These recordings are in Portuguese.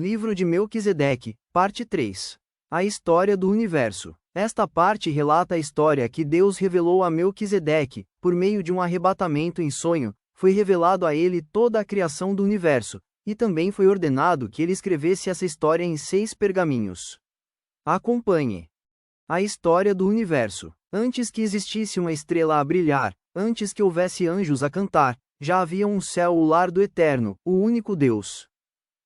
Livro de Melquisedeque, parte 3. A história do universo. Esta parte relata a história que Deus revelou a Melquisedeque, por meio de um arrebatamento em sonho, foi revelado a ele toda a criação do universo, e também foi ordenado que ele escrevesse essa história em 6 pergaminhos. Acompanhe. A história do universo. Antes que existisse uma estrela a brilhar, antes que houvesse anjos a cantar, já havia um céu, o lar do Eterno, o único Deus.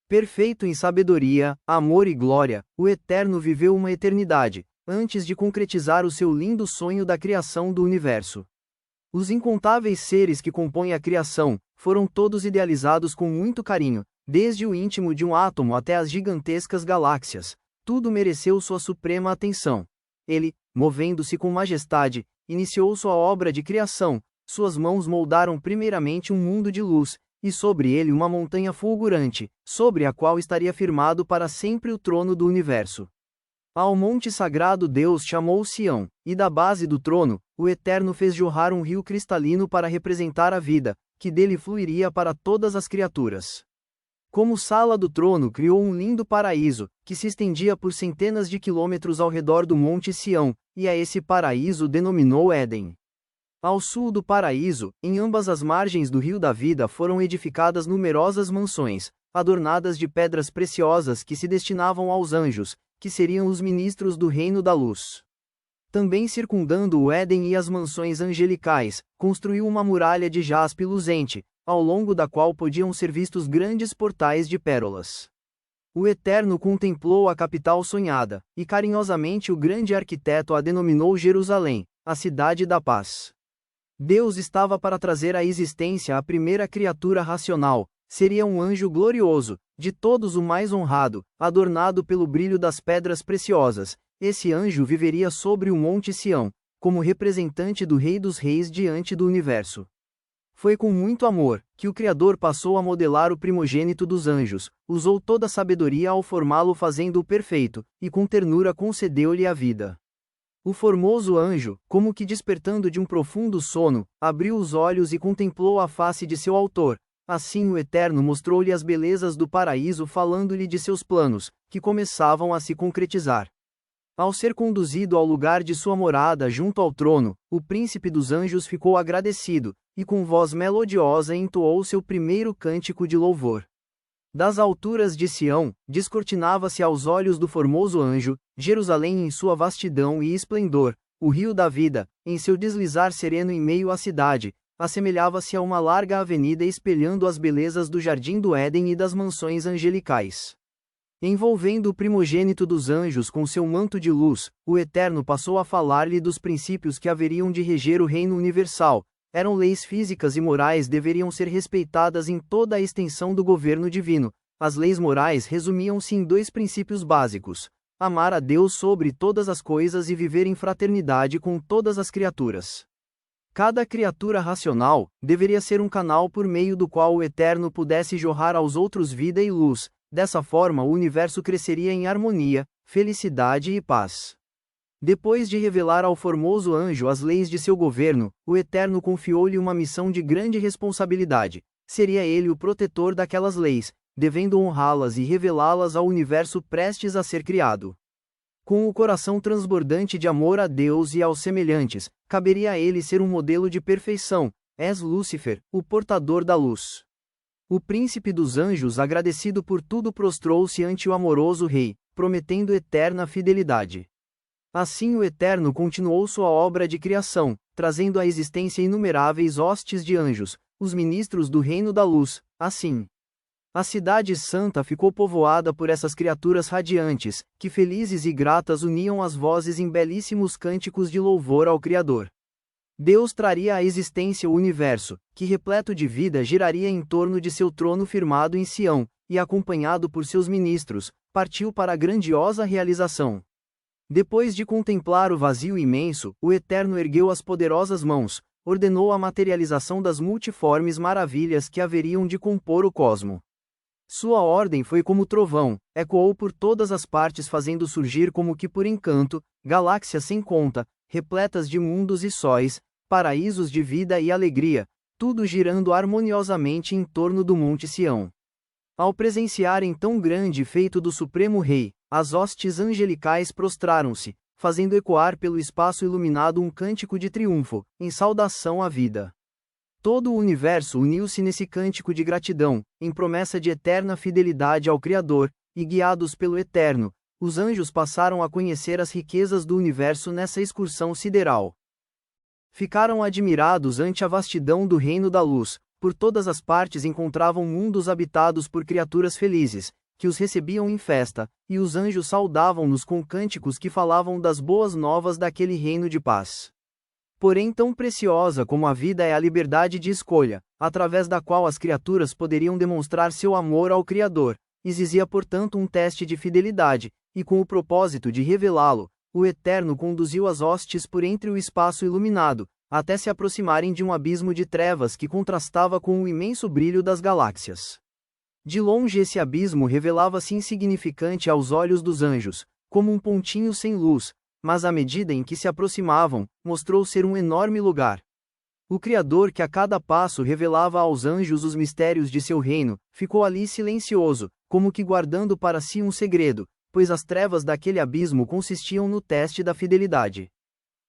Perfeito em sabedoria, amor e glória, o Eterno viveu uma eternidade, antes de concretizar o seu lindo sonho da criação do universo. Os incontáveis seres que compõem a criação, foram todos idealizados com muito carinho, desde o íntimo de um átomo até as gigantescas galáxias, tudo mereceu sua suprema atenção. Ele, movendo-se com majestade, iniciou sua obra de criação, suas mãos moldaram primeiramente um mundo de luz, e sobre ele uma montanha fulgurante, sobre a qual estaria firmado para sempre o trono do universo. Ao monte sagrado Deus chamou Sião, e da base do trono, o Eterno fez jorrar um rio cristalino para representar a vida, que dele fluiria para todas as criaturas. Como sala do trono criou um lindo paraíso, que se estendia por centenas de quilômetros ao redor do monte Sião, e a esse paraíso denominou Éden. Ao sul do paraíso, em ambas as margens do rio da vida foram edificadas numerosas mansões, adornadas de pedras preciosas que se destinavam aos anjos, que seriam os ministros do reino da luz. Também circundando o Éden e as mansões angelicais, construiu uma muralha de jaspe luzente, ao longo da qual podiam ser vistos grandes portais de pérolas. O Eterno contemplou a capital sonhada, e carinhosamente o grande arquiteto a denominou Jerusalém, a cidade da paz. Deus estava para trazer à existência a primeira criatura racional, seria um anjo glorioso, de todos o mais honrado, adornado pelo brilho das pedras preciosas. Esse anjo viveria sobre o monte Sião, como representante do Rei dos Reis diante do universo. Foi com muito amor que o Criador passou a modelar o primogênito dos anjos, usou toda a sabedoria ao formá-lo fazendo-o perfeito, e com ternura concedeu-lhe a vida. O formoso anjo, como que despertando de um profundo sono, abriu os olhos e contemplou a face de seu autor. Assim o Eterno mostrou-lhe as belezas do paraíso, falando-lhe de seus planos, que começavam a se concretizar. Ao ser conduzido ao lugar de sua morada junto ao trono, o príncipe dos anjos ficou agradecido, e com voz melodiosa entoou seu primeiro cântico de louvor. Das alturas de Sião, descortinava-se aos olhos do formoso anjo, Jerusalém em sua vastidão e esplendor, o rio da vida, em seu deslizar sereno em meio à cidade, assemelhava-se a uma larga avenida espelhando as belezas do jardim do Éden e das mansões angelicais. Envolvendo o primogênito dos anjos com seu manto de luz, o Eterno passou a falar-lhe dos princípios que haveriam de reger o reino universal. Eram leis físicas e morais deveriam ser respeitadas em toda a extensão do governo divino. As leis morais resumiam-se em 2 princípios básicos: amar a Deus sobre todas as coisas e viver em fraternidade com todas as criaturas. Cada criatura racional deveria ser um canal por meio do qual o Eterno pudesse jorrar aos outros vida e luz. Dessa forma o universo cresceria em harmonia, felicidade e paz. Depois de revelar ao formoso anjo as leis de seu governo, o Eterno confiou-lhe uma missão de grande responsabilidade. Seria ele o protetor daquelas leis, devendo honrá-las e revelá-las ao universo prestes a ser criado. Com o coração transbordante de amor a Deus e aos semelhantes, caberia a ele ser um modelo de perfeição. És Lúcifer, o portador da luz. O príncipe dos anjos, agradecido por tudo, prostrou-se ante o amoroso rei, prometendo eterna fidelidade. Assim o Eterno continuou sua obra de criação, trazendo à existência inumeráveis hostes de anjos, os ministros do reino da luz. Assim, a cidade santa ficou povoada por essas criaturas radiantes, que felizes e gratas uniam as vozes em belíssimos cânticos de louvor ao Criador. Deus traria à existência o universo, que repleto de vida giraria em torno de seu trono firmado em Sião, e acompanhado por seus ministros, partiu para a grandiosa realização. Depois de contemplar o vazio imenso, o Eterno ergueu as poderosas mãos, ordenou a materialização das multiformes maravilhas que haveriam de compor o cosmo. Sua ordem foi como trovão, ecoou por todas as partes, fazendo surgir como que por encanto, galáxias sem conta, repletas de mundos e sóis, paraísos de vida e alegria, tudo girando harmoniosamente em torno do monte Sião. Ao presenciarem tão grande feito do Supremo Rei, as hostes angelicais prostraram-se, fazendo ecoar pelo espaço iluminado um cântico de triunfo, em saudação à vida. Todo o universo uniu-se nesse cântico de gratidão, em promessa de eterna fidelidade ao Criador, e guiados pelo Eterno, os anjos passaram a conhecer as riquezas do universo nessa excursão sideral. Ficaram admirados ante a vastidão do reino da luz. Por todas as partes encontravam mundos habitados por criaturas felizes, que os recebiam em festa, e os anjos saudavam-nos com cânticos que falavam das boas novas daquele reino de paz. Porém, tão preciosa como a vida é a liberdade de escolha, através da qual as criaturas poderiam demonstrar seu amor ao Criador, existia portanto um teste de fidelidade, e com o propósito de revelá-lo, o Eterno conduziu as hostes por entre o espaço iluminado, até se aproximarem de um abismo de trevas que contrastava com o imenso brilho das galáxias. De longe esse abismo revelava-se insignificante aos olhos dos anjos, como um pontinho sem luz, mas à medida em que se aproximavam, mostrou ser um enorme lugar. O Criador, que a cada passo revelava aos anjos os mistérios de seu reino, ficou ali silencioso, como que guardando para si um segredo, pois as trevas daquele abismo consistiam no teste da fidelidade.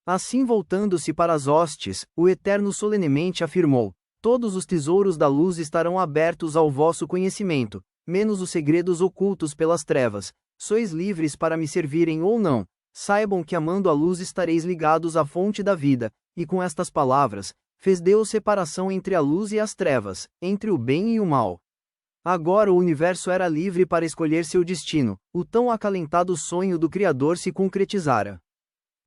Assim, voltando-se para as hostes, o Eterno solenemente afirmou: todos os tesouros da luz estarão abertos ao vosso conhecimento, menos os segredos ocultos pelas trevas. Sois livres para me servirem ou não. Saibam que amando a luz estareis ligados à fonte da vida. E com estas palavras, fez Deus separação entre a luz e as trevas, entre o bem e o mal. Agora o universo era livre para escolher seu destino. O tão acalentado sonho do Criador se concretizara.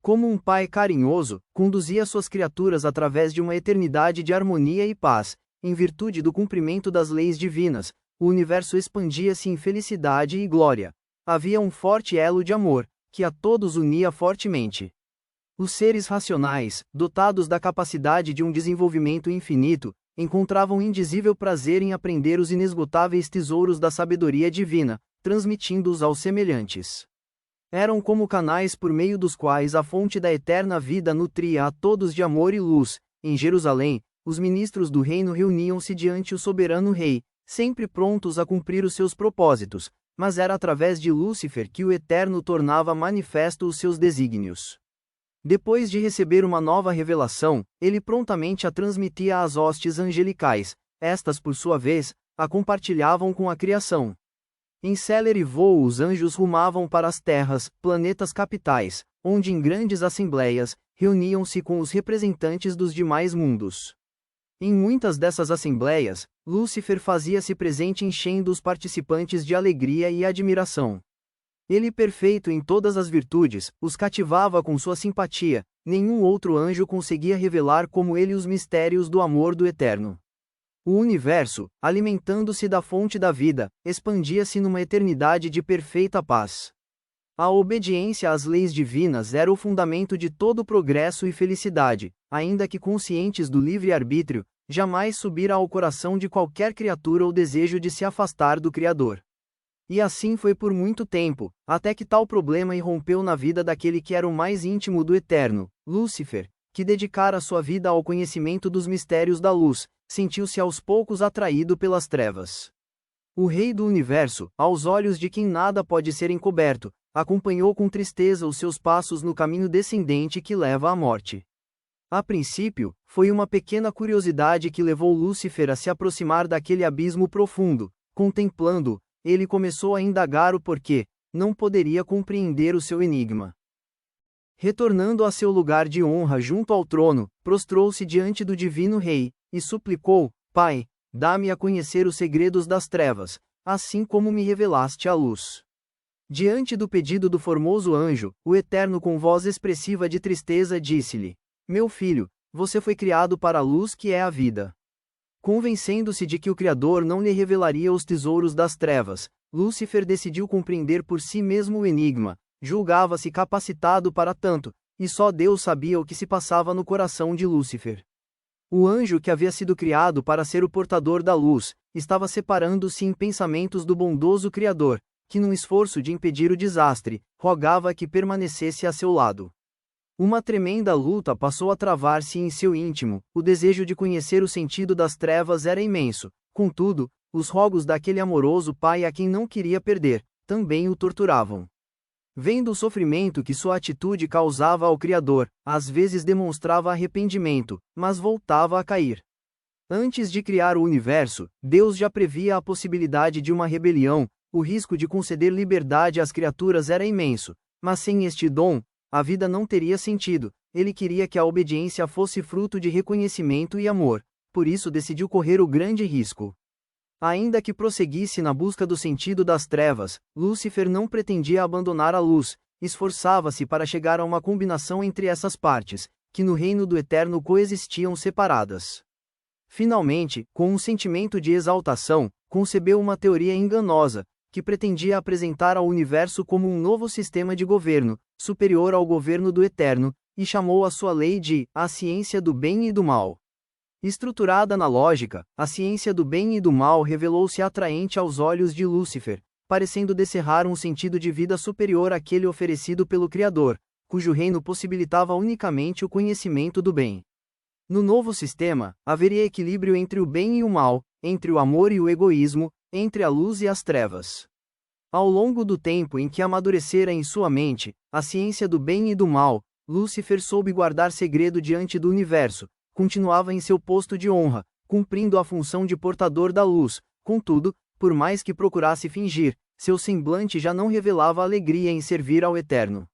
Como um pai carinhoso, conduzia suas criaturas através de uma eternidade de harmonia e paz. Em virtude do cumprimento das leis divinas, o universo expandia-se em felicidade e glória. Havia um forte elo de amor, que a todos unia fortemente. Os seres racionais, dotados da capacidade de um desenvolvimento infinito, encontravam indizível prazer em aprender os inesgotáveis tesouros da sabedoria divina, transmitindo-os aos semelhantes. Eram como canais por meio dos quais a fonte da eterna vida nutria a todos de amor e luz. Em Jerusalém, os ministros do reino reuniam-se diante o soberano rei, sempre prontos a cumprir os seus propósitos, mas era através de Lúcifer que o Eterno tornava manifesto os seus desígnios. Depois de receber uma nova revelação, ele prontamente a transmitia às hostes angelicais. Estas, por sua vez, a compartilhavam com a criação. Em célere voo os anjos rumavam para as terras, planetas capitais, onde em grandes assembleias, reuniam-se com os representantes dos demais mundos. Em muitas dessas assembleias, Lúcifer fazia-se presente enchendo os participantes de alegria e admiração. Ele, perfeito em todas as virtudes, os cativava com sua simpatia. Nenhum outro anjo conseguia revelar como ele os mistérios do amor do Eterno. O universo, alimentando-se da fonte da vida, expandia-se numa eternidade de perfeita paz. A obediência às leis divinas era o fundamento de todo progresso e felicidade, ainda que conscientes do livre-arbítrio, jamais subira ao coração de qualquer criatura o desejo de se afastar do Criador. E assim foi por muito tempo, até que tal problema irrompeu na vida daquele que era o mais íntimo do Eterno, Lúcifer, que dedicara sua vida ao conhecimento dos mistérios da luz, sentiu-se aos poucos atraído pelas trevas. O Rei do Universo, aos olhos de quem nada pode ser encoberto, acompanhou com tristeza os seus passos no caminho descendente que leva à morte. A princípio, foi uma pequena curiosidade que levou Lúcifer a se aproximar daquele abismo profundo. Contemplando-o, ele começou a indagar o porquê, não poderia compreender o seu enigma. Retornando a seu lugar de honra junto ao trono, prostrou-se diante do divino rei, e suplicou: Pai, dá-me a conhecer os segredos das trevas, assim como me revelaste a luz. Diante do pedido do formoso anjo, o Eterno com voz expressiva de tristeza disse-lhe: Meu filho, você foi criado para a luz que é a vida. Convencendo-se de que o Criador não lhe revelaria os tesouros das trevas, Lúcifer decidiu compreender por si mesmo o enigma. Julgava-se capacitado para tanto, e só Deus sabia o que se passava no coração de Lúcifer. O anjo que havia sido criado para ser o portador da luz, estava separando-se em pensamentos do bondoso Criador, que num esforço de impedir o desastre, rogava que permanecesse a seu lado. Uma tremenda luta passou a travar-se em seu íntimo, o desejo de conhecer o sentido das trevas era imenso, contudo, os rogos daquele amoroso pai a quem não queria perder, também o torturavam. Vendo o sofrimento que sua atitude causava ao Criador, às vezes demonstrava arrependimento, mas voltava a cair. Antes de criar o universo, Deus já previa a possibilidade de uma rebelião, o risco de conceder liberdade às criaturas era imenso, mas sem este dom, a vida não teria sentido. Ele queria que a obediência fosse fruto de reconhecimento e amor, por isso decidiu correr o grande risco. Ainda que prosseguisse na busca do sentido das trevas, Lúcifer não pretendia abandonar a luz, esforçava-se para chegar a uma combinação entre essas partes, que no reino do Eterno coexistiam separadas. Finalmente, com um sentimento de exaltação, concebeu uma teoria enganosa, que pretendia apresentar ao universo como um novo sistema de governo, superior ao governo do Eterno, e chamou a sua lei de a ciência do bem e do mal. Estruturada na lógica, a ciência do bem e do mal revelou-se atraente aos olhos de Lúcifer, parecendo descerrar um sentido de vida superior àquele oferecido pelo Criador, cujo reino possibilitava unicamente o conhecimento do bem. No novo sistema, haveria equilíbrio entre o bem e o mal, entre o amor e o egoísmo, entre a luz e as trevas. Ao longo do tempo em que amadurecera em sua mente a ciência do bem e do mal, Lúcifer soube guardar segredo diante do universo, continuava em seu posto de honra, cumprindo a função de portador da luz. Contudo, por mais que procurasse fingir, seu semblante já não revelava alegria em servir ao Eterno.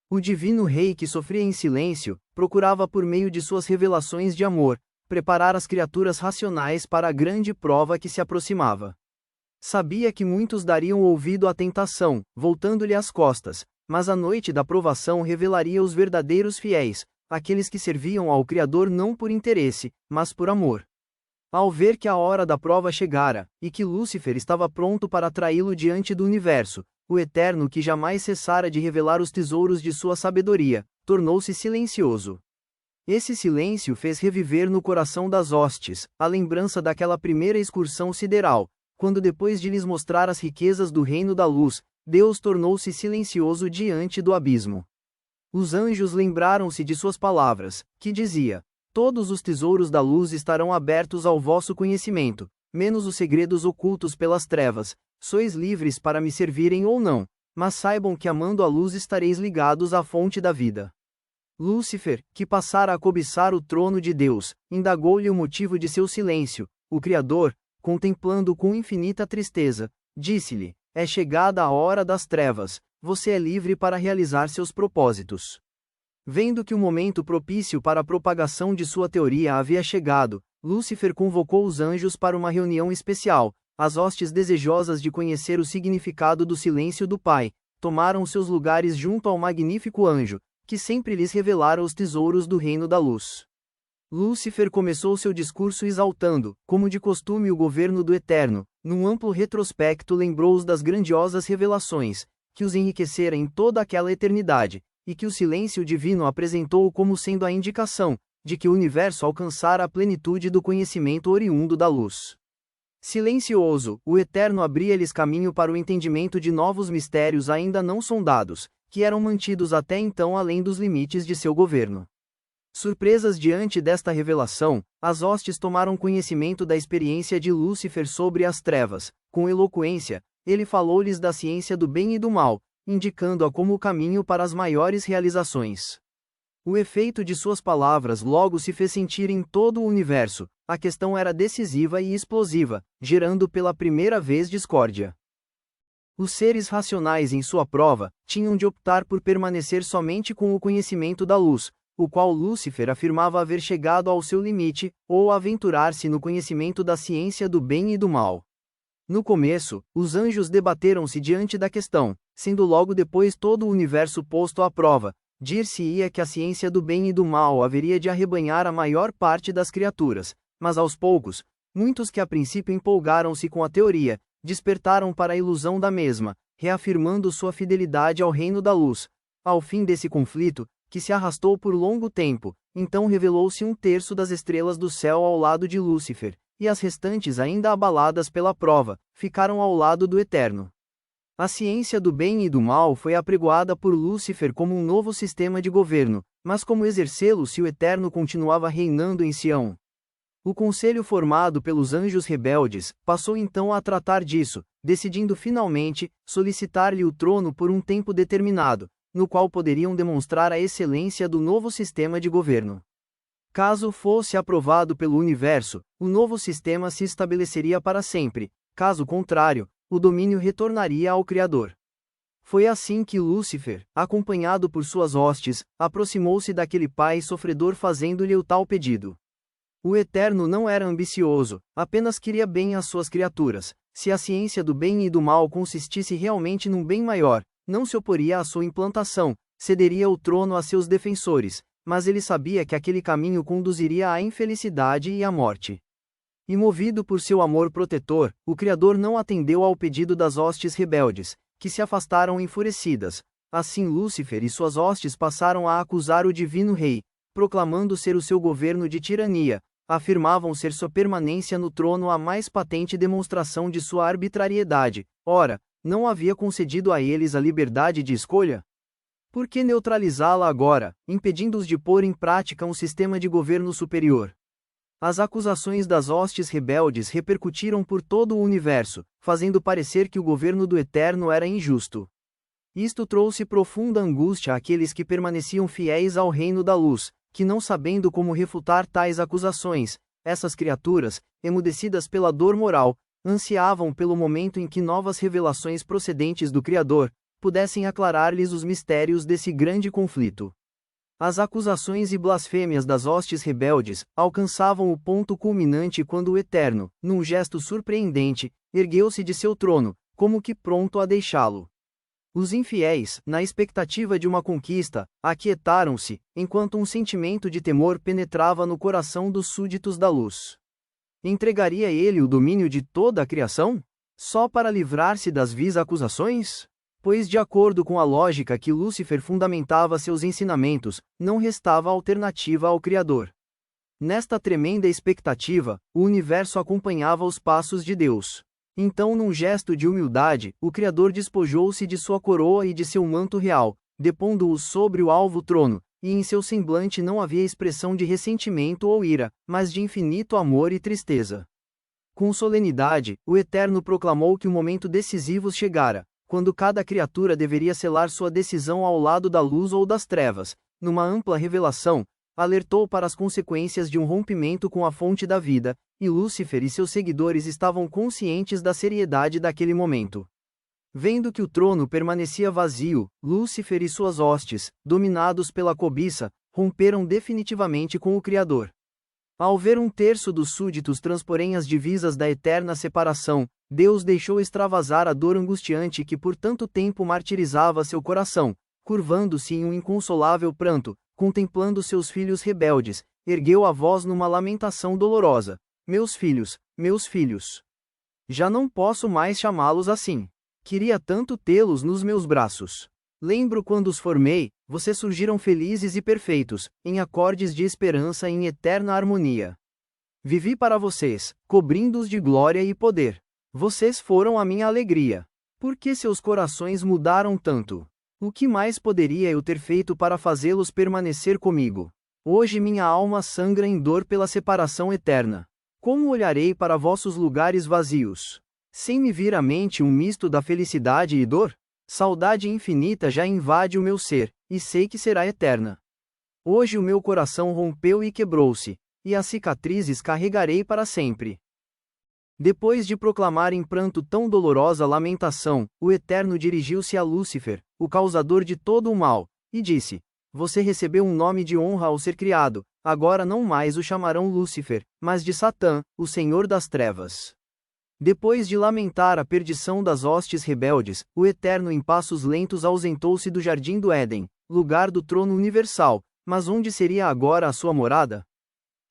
O divino rei que sofria em silêncio, procurava por meio de suas revelações de amor, preparar as criaturas racionais para a grande prova que se aproximava. Sabia que muitos dariam ouvido à tentação, voltando-lhe as costas, mas a noite da provação revelaria os verdadeiros fiéis, aqueles que serviam ao Criador não por interesse, mas por amor. Ao ver que a hora da prova chegara, e que Lúcifer estava pronto para traí-lo diante do universo, o Eterno que jamais cessara de revelar os tesouros de sua sabedoria, tornou-se silencioso. Esse silêncio fez reviver no coração das hostes a lembrança daquela primeira excursão sideral, quando depois de lhes mostrar as riquezas do reino da luz, Deus tornou-se silencioso diante do abismo. Os anjos lembraram-se de suas palavras, que dizia: todos os tesouros da luz estarão abertos ao vosso conhecimento, menos os segredos ocultos pelas trevas. Sois livres para me servirem ou não, mas saibam que amando a luz estareis ligados à fonte da vida. Lúcifer, que passara a cobiçar o trono de Deus, indagou-lhe o motivo de seu silêncio. O Criador, contemplando com infinita tristeza, disse-lhe: é chegada a hora das trevas, você é livre para realizar seus propósitos. Vendo que o momento propício para a propagação de sua teoria havia chegado, Lúcifer convocou os anjos para uma reunião especial. As hostes desejosas de conhecer o significado do silêncio do Pai, tomaram seus lugares junto ao magnífico anjo, que sempre lhes revelara os tesouros do reino da luz. Lúcifer começou seu discurso exaltando, como de costume, o governo do Eterno. Num amplo retrospecto lembrou-os das grandiosas revelações, que os enriquecera em toda aquela eternidade, e que o silêncio divino apresentou como sendo a indicação de que o universo alcançara a plenitude do conhecimento oriundo da luz. Silencioso, o Eterno abria-lhes caminho para o entendimento de novos mistérios ainda não sondados, que eram mantidos até então além dos limites de seu governo. Surpresas diante desta revelação, as hostes tomaram conhecimento da experiência de Lúcifer sobre as trevas. Com eloquência, ele falou-lhes da ciência do bem e do mal, indicando-a como o caminho para as maiores realizações. O efeito de suas palavras logo se fez sentir em todo o universo. A questão era decisiva e explosiva, gerando pela primeira vez discórdia. Os seres racionais em sua prova tinham de optar por permanecer somente com o conhecimento da luz, o qual Lúcifer afirmava haver chegado ao seu limite, ou aventurar-se no conhecimento da ciência do bem e do mal. No começo, os anjos debateram-se diante da questão, sendo logo depois todo o universo posto à prova. Dir-se-ia que a ciência do bem e do mal haveria de arrebanhar a maior parte das criaturas, mas aos poucos, muitos que a princípio empolgaram-se com a teoria, despertaram para a ilusão da mesma, reafirmando sua fidelidade ao reino da luz. Ao fim desse conflito, que se arrastou por longo tempo, então revelou-se um terço das estrelas do céu ao lado de Lúcifer, e as restantes, ainda abaladas pela prova, ficaram ao lado do Eterno. A ciência do bem e do mal foi apregoada por Lúcifer como um novo sistema de governo, mas como exercê-lo se o Eterno continuava reinando em Sião? O conselho formado pelos anjos rebeldes passou então a tratar disso, decidindo finalmente solicitar-lhe o trono por um tempo determinado, no qual poderiam demonstrar a excelência do novo sistema de governo. Caso fosse aprovado pelo universo, o novo sistema se estabeleceria para sempre; caso contrário, o domínio retornaria ao Criador. Foi assim que Lúcifer, acompanhado por suas hostes, aproximou-se daquele pai sofredor fazendo-lhe o tal pedido. O Eterno não era ambicioso, apenas queria bem às suas criaturas. Se a ciência do bem e do mal consistisse realmente num bem maior, não se oporia à sua implantação, cederia o trono a seus defensores, mas ele sabia que aquele caminho conduziria à infelicidade e à morte. E movido por seu amor protetor, o Criador não atendeu ao pedido das hostes rebeldes, que se afastaram enfurecidas. Assim Lúcifer e suas hostes passaram a acusar o Divino Rei, proclamando ser o seu governo de tirania. Afirmavam ser sua permanência no trono a mais patente demonstração de sua arbitrariedade. Ora, não havia concedido a eles a liberdade de escolha? Por que neutralizá-la agora, impedindo-os de pôr em prática um sistema de governo superior? As acusações das hostes rebeldes repercutiram por todo o universo, fazendo parecer que o governo do Eterno era injusto. Isto trouxe profunda angústia àqueles que permaneciam fiéis ao reino da luz, que não sabendo como refutar tais acusações, essas criaturas, emudecidas pela dor moral, ansiavam pelo momento em que novas revelações procedentes do Criador pudessem aclarar-lhes os mistérios desse grande conflito. As acusações e blasfêmias das hostes rebeldes alcançavam o ponto culminante quando o Eterno, num gesto surpreendente, ergueu-se de seu trono, como que pronto a deixá-lo. Os infiéis, na expectativa de uma conquista, aquietaram-se, enquanto um sentimento de temor penetrava no coração dos súditos da luz. Entregaria ele o domínio de toda a criação? Só para livrar-se das vis acusações? Pois, de acordo com a lógica que Lúcifer fundamentava seus ensinamentos, não restava alternativa ao Criador. Nesta tremenda expectativa, o universo acompanhava os passos de Deus. Então, num gesto de humildade, o Criador despojou-se de sua coroa e de seu manto real, depondo-o sobre o alvo trono, e em seu semblante não havia expressão de ressentimento ou ira, mas de infinito amor e tristeza. Com solenidade, o Eterno proclamou que o momento decisivo chegara, quando cada criatura deveria selar sua decisão ao lado da luz ou das trevas. Numa ampla revelação, alertou para as consequências de um rompimento com a fonte da vida, e Lúcifer e seus seguidores estavam conscientes da seriedade daquele momento. Vendo que o trono permanecia vazio, Lúcifer e suas hostes, dominados pela cobiça, romperam definitivamente com o Criador. Ao ver um terço dos súditos transporem as divisas da eterna separação, Deus deixou extravasar a dor angustiante que por tanto tempo martirizava seu coração. Curvando-se em um inconsolável pranto, contemplando seus filhos rebeldes, ergueu a voz numa lamentação dolorosa: meus filhos, meus filhos. Já não posso mais chamá-los assim. Queria tanto tê-los nos meus braços. Lembro quando os formei, vocês surgiram felizes e perfeitos, em acordes de esperança e em eterna harmonia. Vivi para vocês, cobrindo-os de glória e poder. Vocês foram a minha alegria. Por que seus corações mudaram tanto? O que mais poderia eu ter feito para fazê-los permanecer comigo? Hoje minha alma sangra em dor pela separação eterna. Como olharei para vossos lugares vazios? Sem me vir à mente um misto da felicidade e dor? Saudade infinita já invade o meu ser, e sei que será eterna. Hoje o meu coração rompeu e quebrou-se, e as cicatrizes carregarei para sempre. Depois de proclamar em pranto tão dolorosa lamentação, o Eterno dirigiu-se a Lúcifer, o causador de todo o mal, e disse: Você recebeu um nome de honra ao ser criado, agora não mais o chamarão Lúcifer, mas de Satã, o Senhor das Trevas. Depois de lamentar a perdição das hostes rebeldes, o Eterno em passos lentos ausentou-se do jardim do Éden, lugar do trono universal, mas onde seria agora a sua morada?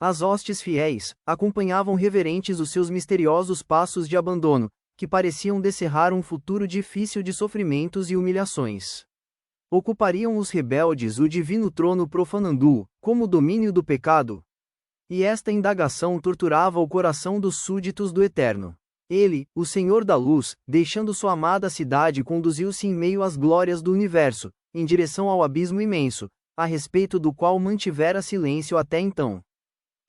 As hostes fiéis acompanhavam reverentes os seus misteriosos passos de abandono, que pareciam descerrar um futuro difícil de sofrimentos e humilhações. Ocupariam os rebeldes o divino trono profanando-o, como domínio do pecado? E esta indagação torturava o coração dos súditos do Eterno. Ele, o Senhor da Luz, deixando sua amada cidade, conduziu-se em meio às glórias do universo, em direção ao abismo imenso, a respeito do qual mantivera silêncio até então.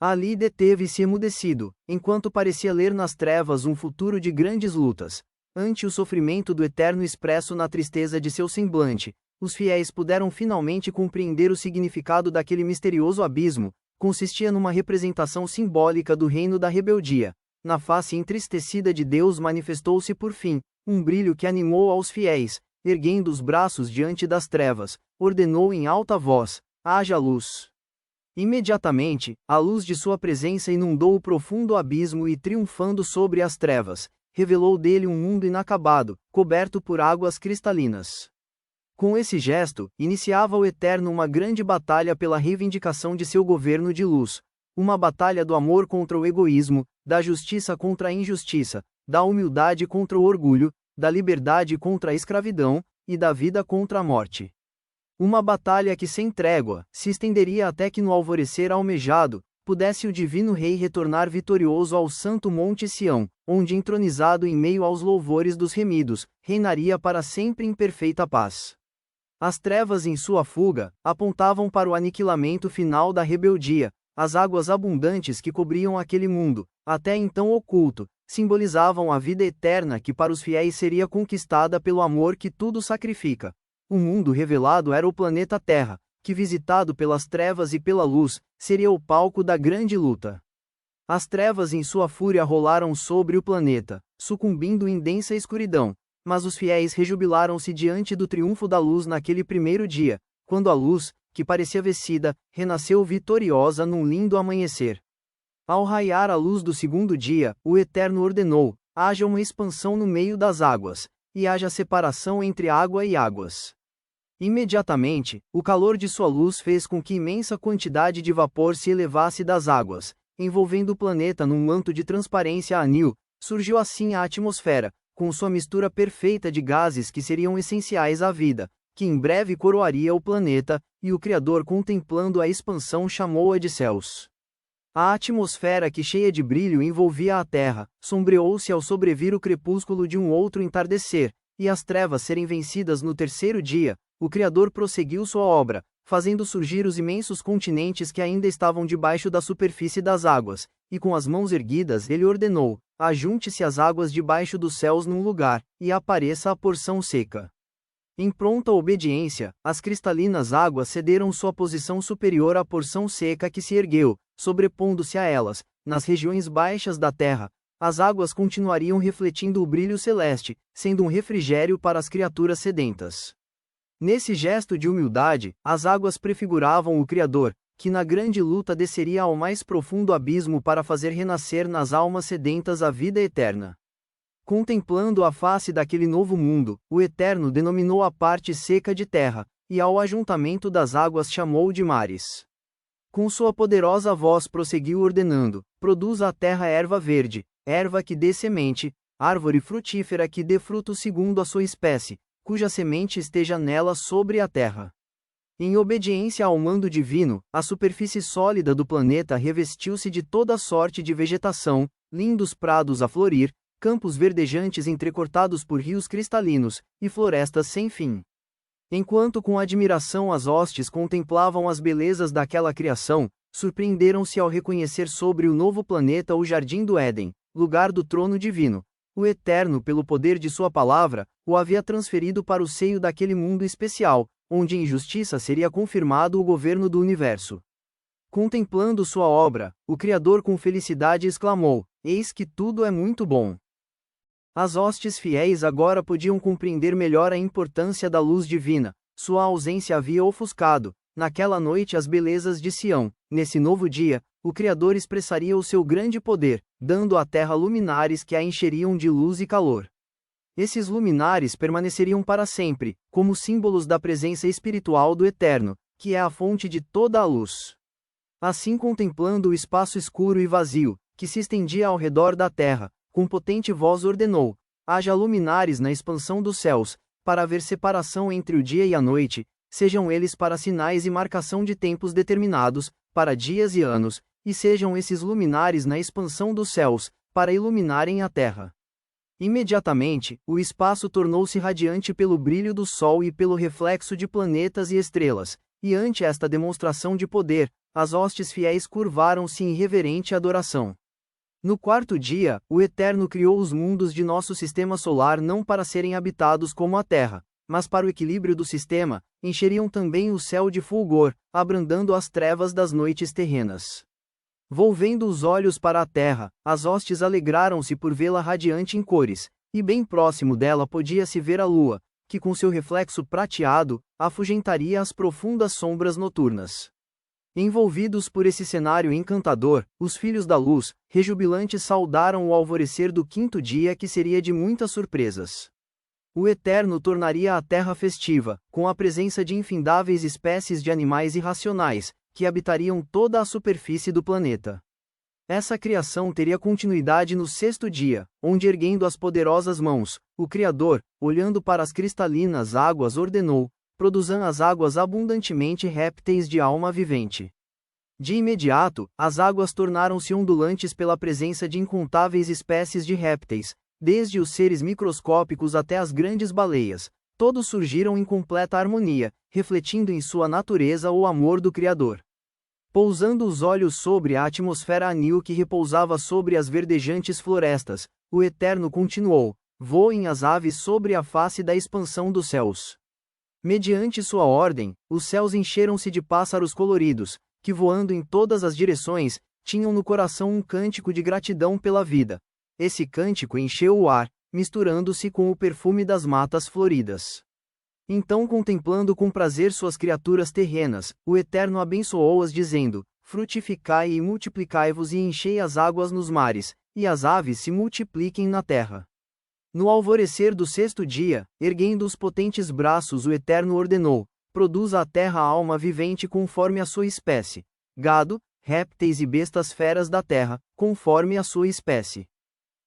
Ali deteve-se emudecido, enquanto parecia ler nas trevas um futuro de grandes lutas. Ante o sofrimento do Eterno expresso na tristeza de seu semblante, os fiéis puderam finalmente compreender o significado daquele misterioso abismo. Consistia numa representação simbólica do reino da rebeldia. Na face entristecida de Deus manifestou-se por fim um brilho que animou aos fiéis. Erguendo os braços diante das trevas, ordenou em alta voz: haja luz. Imediatamente, a luz de sua presença inundou o profundo abismo e, triunfando sobre as trevas, revelou dele um mundo inacabado, coberto por águas cristalinas. Com esse gesto, iniciava o Eterno uma grande batalha pela reivindicação de seu governo de luz. Uma batalha do amor contra o egoísmo, da justiça contra a injustiça, da humildade contra o orgulho, da liberdade contra a escravidão, e da vida contra a morte. Uma batalha que sem trégua, se estenderia até que no alvorecer almejado, pudesse o divino rei retornar vitorioso ao santo monte Sião, onde entronizado em meio aos louvores dos remidos, reinaria para sempre em perfeita paz. As trevas em sua fuga, apontavam para o aniquilamento final da rebeldia. As águas abundantes que cobriam aquele mundo, até então oculto, simbolizavam a vida eterna que para os fiéis seria conquistada pelo amor que tudo sacrifica. O mundo revelado era o planeta Terra, que visitado pelas trevas e pela luz, seria o palco da grande luta. As trevas em sua fúria rolaram sobre o planeta, sucumbindo em densa escuridão, mas os fiéis rejubilaram-se diante do triunfo da luz naquele primeiro dia, quando a luz, que parecia vencida, renasceu vitoriosa num lindo amanhecer. Ao raiar a luz do segundo dia, o Eterno ordenou: haja uma expansão no meio das águas, e haja separação entre água e águas. Imediatamente, o calor de sua luz fez com que imensa quantidade de vapor se elevasse das águas, envolvendo o planeta num manto de transparência anil. Surgiu assim a atmosfera, com sua mistura perfeita de gases que seriam essenciais à vida, que em breve coroaria o planeta, e o Criador, contemplando a expansão, chamou-a de céus. A atmosfera que cheia de brilho envolvia a terra, sombreou-se ao sobrevir o crepúsculo de um outro entardecer, e as trevas serem vencidas no terceiro dia. O Criador prosseguiu sua obra, fazendo surgir os imensos continentes que ainda estavam debaixo da superfície das águas, e com as mãos erguidas ele ordenou: ajunte-se as águas debaixo dos céus num lugar, e apareça a porção seca. Em pronta obediência, as cristalinas águas cederam sua posição superior à porção seca que se ergueu, sobrepondo-se a elas. Nas regiões baixas da terra, as águas continuariam refletindo o brilho celeste, sendo um refrigério para as criaturas sedentas. Nesse gesto de humildade, as águas prefiguravam o Criador, que na grande luta desceria ao mais profundo abismo para fazer renascer nas almas sedentas a vida eterna. Contemplando a face daquele novo mundo, o Eterno denominou a parte seca de terra, e ao ajuntamento das águas chamou de mares. Com sua poderosa voz prosseguiu ordenando: produza a terra erva verde, erva que dê semente, árvore frutífera que dê fruto segundo a sua espécie, cuja semente esteja nela sobre a terra. Em obediência ao mando divino, a superfície sólida do planeta revestiu-se de toda sorte de vegetação, lindos prados a florir, campos verdejantes entrecortados por rios cristalinos, e florestas sem fim. Enquanto com admiração as hostes contemplavam as belezas daquela criação, surpreenderam-se ao reconhecer sobre o novo planeta o Jardim do Éden, lugar do trono divino. O Eterno, pelo poder de sua palavra, o havia transferido para o seio daquele mundo especial, onde em justiça seria confirmado o governo do universo. Contemplando sua obra, o Criador com felicidade exclamou: eis que tudo é muito bom. As hostes fiéis agora podiam compreender melhor a importância da luz divina. Sua ausência havia ofuscado, naquela noite, as belezas de Sião. Nesse novo dia, o Criador expressaria o seu grande poder, dando à terra luminares que a encheriam de luz e calor. Esses luminares permaneceriam para sempre, como símbolos da presença espiritual do Eterno, que é a fonte de toda a luz. Assim, contemplando o espaço escuro e vazio, que se estendia ao redor da terra, com potente voz ordenou: haja luminares na expansão dos céus, para haver separação entre o dia e a noite, sejam eles para sinais e marcação de tempos determinados, para dias e anos, e sejam esses luminares na expansão dos céus, para iluminarem a terra. Imediatamente, o espaço tornou-se radiante pelo brilho do sol e pelo reflexo de planetas e estrelas, e ante esta demonstração de poder, as hostes fiéis curvaram-se em reverente adoração. No quarto dia, o Eterno criou os mundos de nosso sistema solar não para serem habitados como a Terra, mas para o equilíbrio do sistema, encheriam também o céu de fulgor, abrandando as trevas das noites terrenas. Volvendo os olhos para a terra, as hostes alegraram-se por vê-la radiante em cores, e bem próximo dela podia-se ver a lua, que com seu reflexo prateado, afugentaria as profundas sombras noturnas. Envolvidos por esse cenário encantador, os filhos da luz, rejubilantes saudaram o alvorecer do quinto dia que seria de muitas surpresas. O Eterno tornaria a terra festiva, com a presença de infindáveis espécies de animais irracionais, que habitariam toda a superfície do planeta. Essa criação teria continuidade no sexto dia, onde erguendo as poderosas mãos, o Criador, olhando para as cristalinas águas ordenou, produzam as águas abundantemente répteis de alma vivente. De imediato, as águas tornaram-se ondulantes pela presença de incontáveis espécies de répteis, desde os seres microscópicos até as grandes baleias, todos surgiram em completa harmonia, refletindo em sua natureza o amor do Criador. Pousando os olhos sobre a atmosfera anil que repousava sobre as verdejantes florestas, o Eterno continuou: voem as aves sobre a face da expansão dos céus. Mediante sua ordem, os céus encheram-se de pássaros coloridos, que voando em todas as direções, tinham no coração um cântico de gratidão pela vida. Esse cântico encheu o ar, misturando-se com o perfume das matas floridas. Então, contemplando com prazer suas criaturas terrenas, o Eterno abençoou-as dizendo: frutificai e multiplicai-vos e enchei as águas nos mares, e as aves se multipliquem na terra. No alvorecer do sexto dia, erguendo os potentes braços, o Eterno ordenou: produza a terra a alma vivente conforme a sua espécie, gado, répteis e bestas feras da terra, conforme a sua espécie.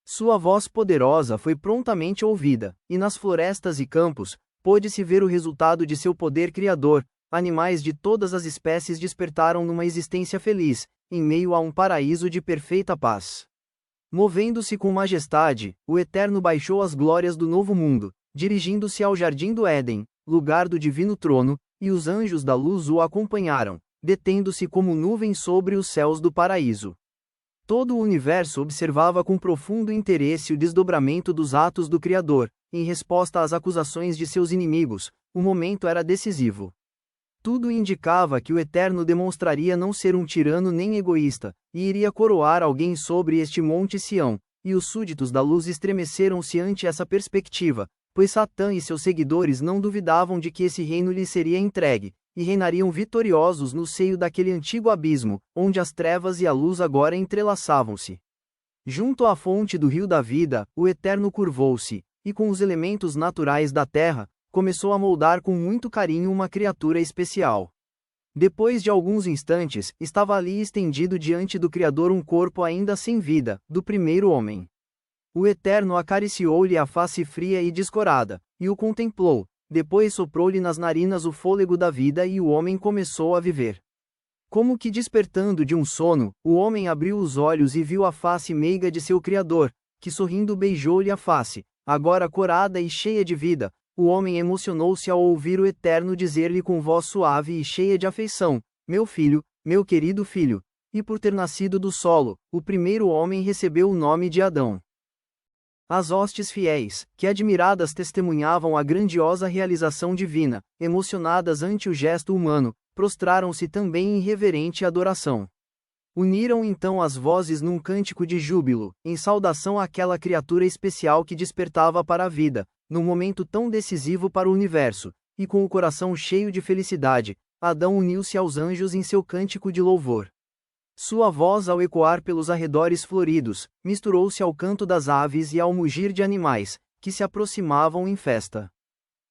Sua voz poderosa foi prontamente ouvida, e nas florestas e campos, pôde-se ver o resultado de seu poder criador. Animais de todas as espécies despertaram numa existência feliz, em meio a um paraíso de perfeita paz. Movendo-se com majestade, o Eterno baixou as glórias do novo mundo, dirigindo-se ao jardim do Éden, lugar do divino trono, e os anjos da luz o acompanharam, detendo-se como nuvem sobre os céus do paraíso. Todo o universo observava com profundo interesse o desdobramento dos atos do Criador. Em resposta às acusações de seus inimigos, o momento era decisivo. Tudo indicava que o Eterno demonstraria não ser um tirano nem egoísta, e iria coroar alguém sobre este monte Sião, e os súditos da luz estremeceram-se ante essa perspectiva, pois Satã e seus seguidores não duvidavam de que esse reino lhe seria entregue, e reinariam vitoriosos no seio daquele antigo abismo, onde as trevas e a luz agora entrelaçavam-se. Junto à fonte do rio da vida, o Eterno curvou-se, e com os elementos naturais da terra, começou a moldar com muito carinho uma criatura especial. Depois de alguns instantes, estava ali estendido diante do Criador um corpo ainda sem vida, do primeiro homem. O Eterno acariciou-lhe a face fria e descorada, e o contemplou, depois soprou-lhe nas narinas o fôlego da vida e o homem começou a viver. Como que despertando de um sono, o homem abriu os olhos e viu a face meiga de seu Criador, que sorrindo beijou-lhe a face. Agora corada e cheia de vida, o homem emocionou-se ao ouvir o Eterno dizer-lhe com voz suave e cheia de afeição: meu filho, meu querido filho. E por ter nascido do solo, o primeiro homem recebeu o nome de Adão. As hostes fiéis, que admiradas testemunhavam a grandiosa realização divina, emocionadas ante o gesto humano, prostraram-se também em reverente adoração. Uniram então as vozes num cântico de júbilo, em saudação àquela criatura especial que despertava para a vida, num momento tão decisivo para o universo, e com o coração cheio de felicidade, Adão uniu-se aos anjos em seu cântico de louvor. Sua voz ao ecoar pelos arredores floridos, misturou-se ao canto das aves e ao mugir de animais, que se aproximavam em festa.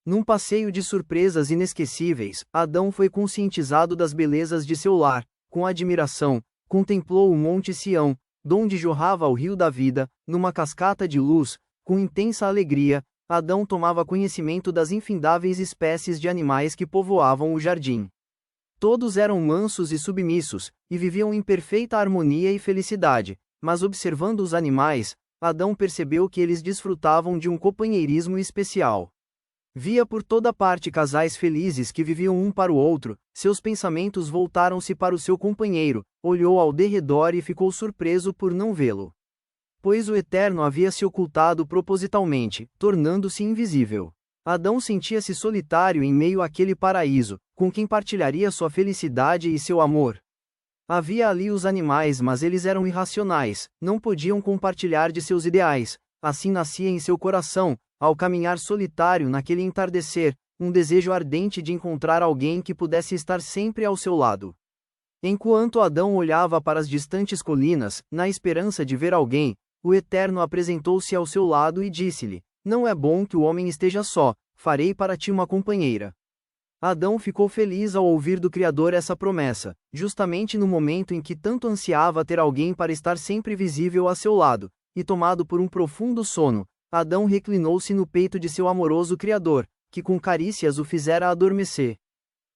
Num passeio de surpresas inesquecíveis, Adão foi conscientizado das belezas de seu lar, com admiração, contemplou o monte Sião, donde jorrava o rio da vida, numa cascata de luz, com intensa alegria, Adão tomava conhecimento das infindáveis espécies de animais que povoavam o jardim. Todos eram mansos e submissos, e viviam em perfeita harmonia e felicidade, mas observando os animais, Adão percebeu que eles desfrutavam de um companheirismo especial. Via por toda parte casais felizes que viviam um para o outro, seus pensamentos voltaram-se para o seu companheiro, olhou ao derredor e ficou surpreso por não vê-lo. Pois o Eterno havia se ocultado propositalmente, tornando-se invisível. Adão sentia-se solitário em meio àquele paraíso, com quem partilharia sua felicidade e seu amor. Havia ali os animais, mas eles eram irracionais, não podiam compartilhar de seus ideais. Assim nascia em seu coração, ao caminhar solitário naquele entardecer, um desejo ardente de encontrar alguém que pudesse estar sempre ao seu lado. Enquanto Adão olhava para as distantes colinas, na esperança de ver alguém, o Eterno apresentou-se ao seu lado e disse-lhe: Não é bom que o homem esteja só, farei para ti uma companheira. Adão ficou feliz ao ouvir do Criador essa promessa, justamente no momento em que tanto ansiava ter alguém para estar sempre visível a seu lado, e tomado por um profundo sono, Adão reclinou-se no peito de seu amoroso Criador, que com carícias o fizera adormecer.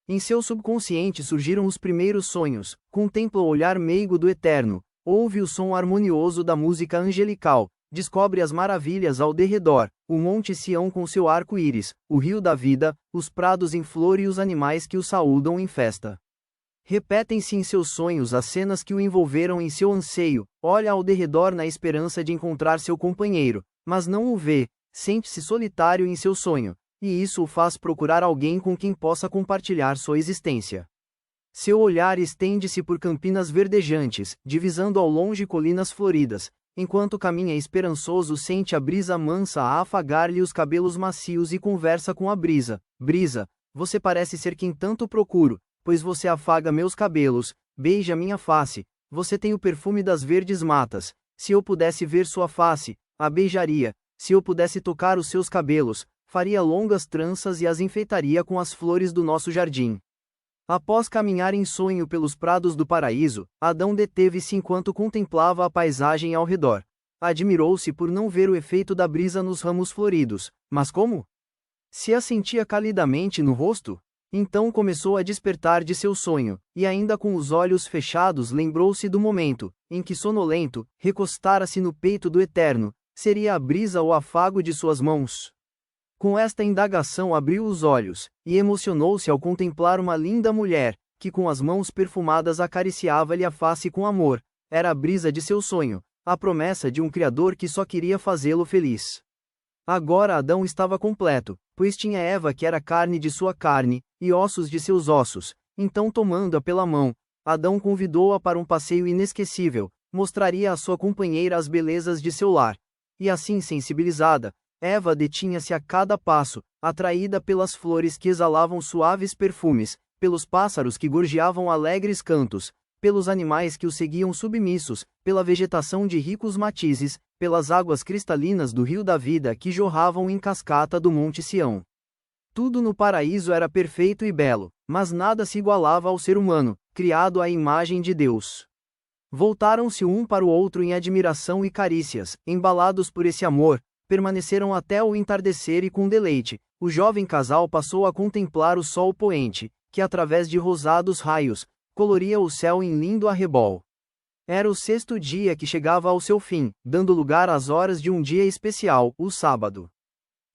Em seu subconsciente surgiram os primeiros sonhos, contempla o olhar meigo do Eterno, ouve o som harmonioso da música angelical, descobre as maravilhas ao derredor, o Monte Sião com seu arco-íris, o rio da vida, os prados em flor e os animais que o saúdam em festa. Repetem-se em seus sonhos as cenas que o envolveram em seu anseio, olha ao derredor na esperança de encontrar seu companheiro, mas não o vê, sente-se solitário em seu sonho, e isso o faz procurar alguém com quem possa compartilhar sua existência. Seu olhar estende-se por campinas verdejantes, divisando ao longe colinas floridas, enquanto caminha esperançoso sente a brisa mansa a afagar-lhe os cabelos macios e conversa com a brisa: Brisa, você parece ser quem tanto procuro, pois você afaga meus cabelos, beija minha face, você tem o perfume das verdes matas, se eu pudesse ver sua face, a beijaria, se eu pudesse tocar os seus cabelos, faria longas tranças e as enfeitaria com as flores do nosso jardim. Após caminhar em sonho pelos prados do paraíso, Adão deteve-se enquanto contemplava a paisagem ao redor. Admirou-se por não ver o efeito da brisa nos ramos floridos, mas como? Se a sentia calidamente no rosto? Então começou a despertar de seu sonho, e ainda com os olhos fechados lembrou-se do momento, em que sonolento, recostara-se no peito do Eterno, seria a brisa o afago de suas mãos. Com esta indagação abriu os olhos, e emocionou-se ao contemplar uma linda mulher, que com as mãos perfumadas acariciava-lhe a face com amor. Era a brisa de seu sonho, a promessa de um Criador que só queria fazê-lo feliz. Agora Adão estava completo, pois tinha Eva que era carne de sua carne, e ossos de seus ossos. Então tomando-a pela mão, Adão convidou-a para um passeio inesquecível, mostraria à sua companheira as belezas de seu lar. E assim sensibilizada, Eva detinha-se a cada passo, atraída pelas flores que exalavam suaves perfumes, pelos pássaros que gorjeavam alegres cantos, pelos animais que o seguiam submissos, pela vegetação de ricos matizes, pelas águas cristalinas do rio da vida que jorravam em cascata do Monte Sião. Tudo no paraíso era perfeito e belo, mas nada se igualava ao ser humano, criado à imagem de Deus. Voltaram-se um para o outro em admiração e carícias, embalados por esse amor, permaneceram até o entardecer e com deleite, o jovem casal passou a contemplar o sol poente, que através de rosados raios, coloria o céu em lindo arrebol. Era o sexto dia que chegava ao seu fim, dando lugar às horas de um dia especial, o sábado.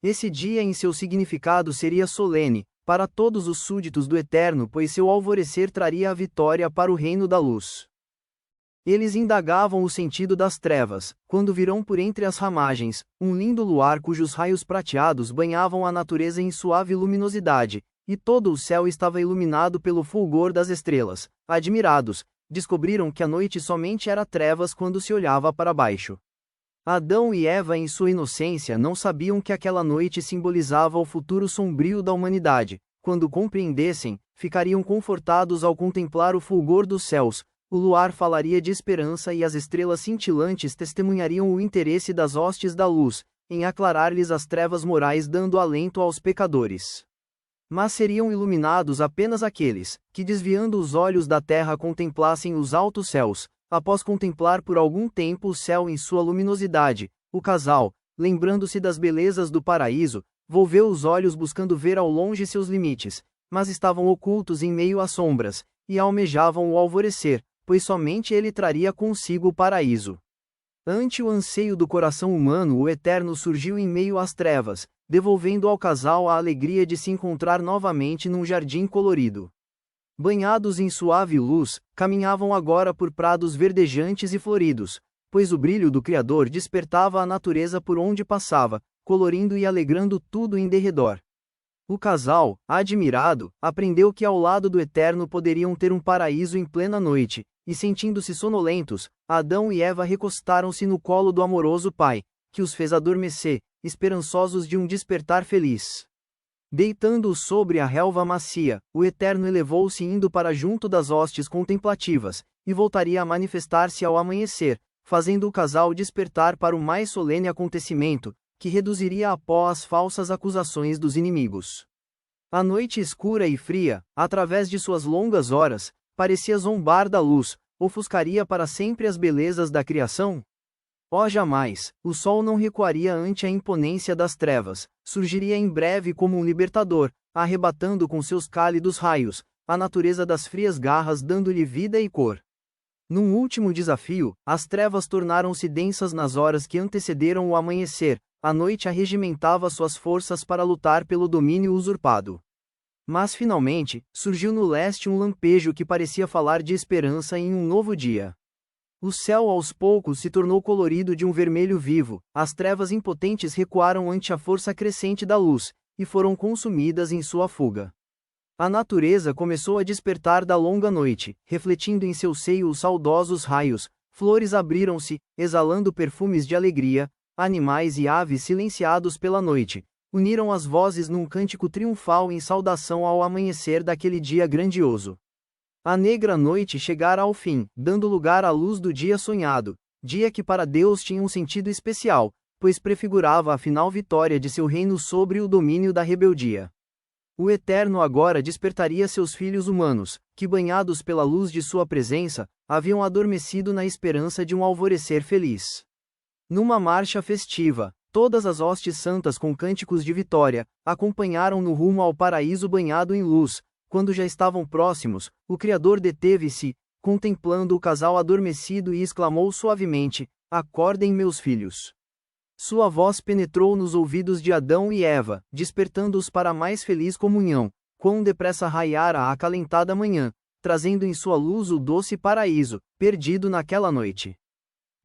Esse dia em seu significado seria solene, para todos os súditos do Eterno, pois seu alvorecer traria a vitória para o reino da luz. Eles indagavam o sentido das trevas, quando viram por entre as ramagens, um lindo luar cujos raios prateados banhavam a natureza em suave luminosidade, e todo o céu estava iluminado pelo fulgor das estrelas. Admirados, descobriram que a noite somente era trevas quando se olhava para baixo. Adão e Eva em sua inocência não sabiam que aquela noite simbolizava o futuro sombrio da humanidade. Quando compreendessem, ficariam confortados ao contemplar o fulgor dos céus. O luar falaria de esperança e as estrelas cintilantes testemunhariam o interesse das hostes da luz, em aclarar-lhes as trevas morais, dando alento aos pecadores. Mas seriam iluminados apenas aqueles, que desviando os olhos da terra contemplassem os altos céus. Após contemplar por algum tempo o céu em sua luminosidade, o casal, lembrando-se das belezas do paraíso, volveu os olhos buscando ver ao longe seus limites, mas estavam ocultos em meio às sombras, e almejavam o alvorecer, pois somente ele traria consigo o paraíso. Ante o anseio do coração humano, o Eterno surgiu em meio às trevas, devolvendo ao casal a alegria de se encontrar novamente num jardim colorido. Banhados em suave luz, caminhavam agora por prados verdejantes e floridos, pois o brilho do Criador despertava a natureza por onde passava, colorindo e alegrando tudo em derredor. O casal, admirado, aprendeu que ao lado do Eterno poderiam ter um paraíso em plena noite, e sentindo-se sonolentos, Adão e Eva recostaram-se no colo do amoroso Pai, que os fez adormecer, esperançosos de um despertar feliz. Deitando-os sobre a relva macia, o Eterno elevou-se indo para junto das hostes contemplativas, e voltaria a manifestar-se ao amanhecer, fazendo o casal despertar para o mais solene acontecimento, que reduziria a pó as falsas acusações dos inimigos. A noite escura e fria, através de suas longas horas, parecia zombar da luz, ofuscaria para sempre as belezas da criação? Oh, jamais, o sol não recuaria ante a imponência das trevas, surgiria em breve como um libertador, arrebatando com seus cálidos raios, a natureza das frias garras dando-lhe vida e cor. Num último desafio, as trevas tornaram-se densas nas horas que antecederam o amanhecer, a noite arregimentava suas forças para lutar pelo domínio usurpado. Mas finalmente, surgiu no leste um lampejo que parecia falar de esperança em um novo dia. O céu aos poucos se tornou colorido de um vermelho vivo, as trevas impotentes recuaram ante a força crescente da luz, e foram consumidas em sua fuga. A natureza começou a despertar da longa noite, refletindo em seu seio os saudosos raios, flores abriram-se, exalando perfumes de alegria, animais e aves silenciados pela noite, uniram as vozes num cântico triunfal em saudação ao amanhecer daquele dia grandioso. A negra noite chegara ao fim, dando lugar à luz do dia sonhado, dia que para Deus tinha um sentido especial, pois prefigurava a final vitória de seu reino sobre o domínio da rebeldia. O Eterno agora despertaria seus filhos humanos, que banhados pela luz de sua presença, haviam adormecido na esperança de um alvorecer feliz. Numa marcha festiva, todas as hostes santas com cânticos de vitória, acompanharam no rumo ao paraíso banhado em luz. Quando já estavam próximos, o Criador deteve-se, contemplando o casal adormecido e exclamou suavemente: "Acordem, meus filhos." Sua voz penetrou nos ouvidos de Adão e Eva, despertando-os para a mais feliz comunhão. Quão depressa raiara a acalentada manhã, trazendo em sua luz o doce paraíso, perdido naquela noite.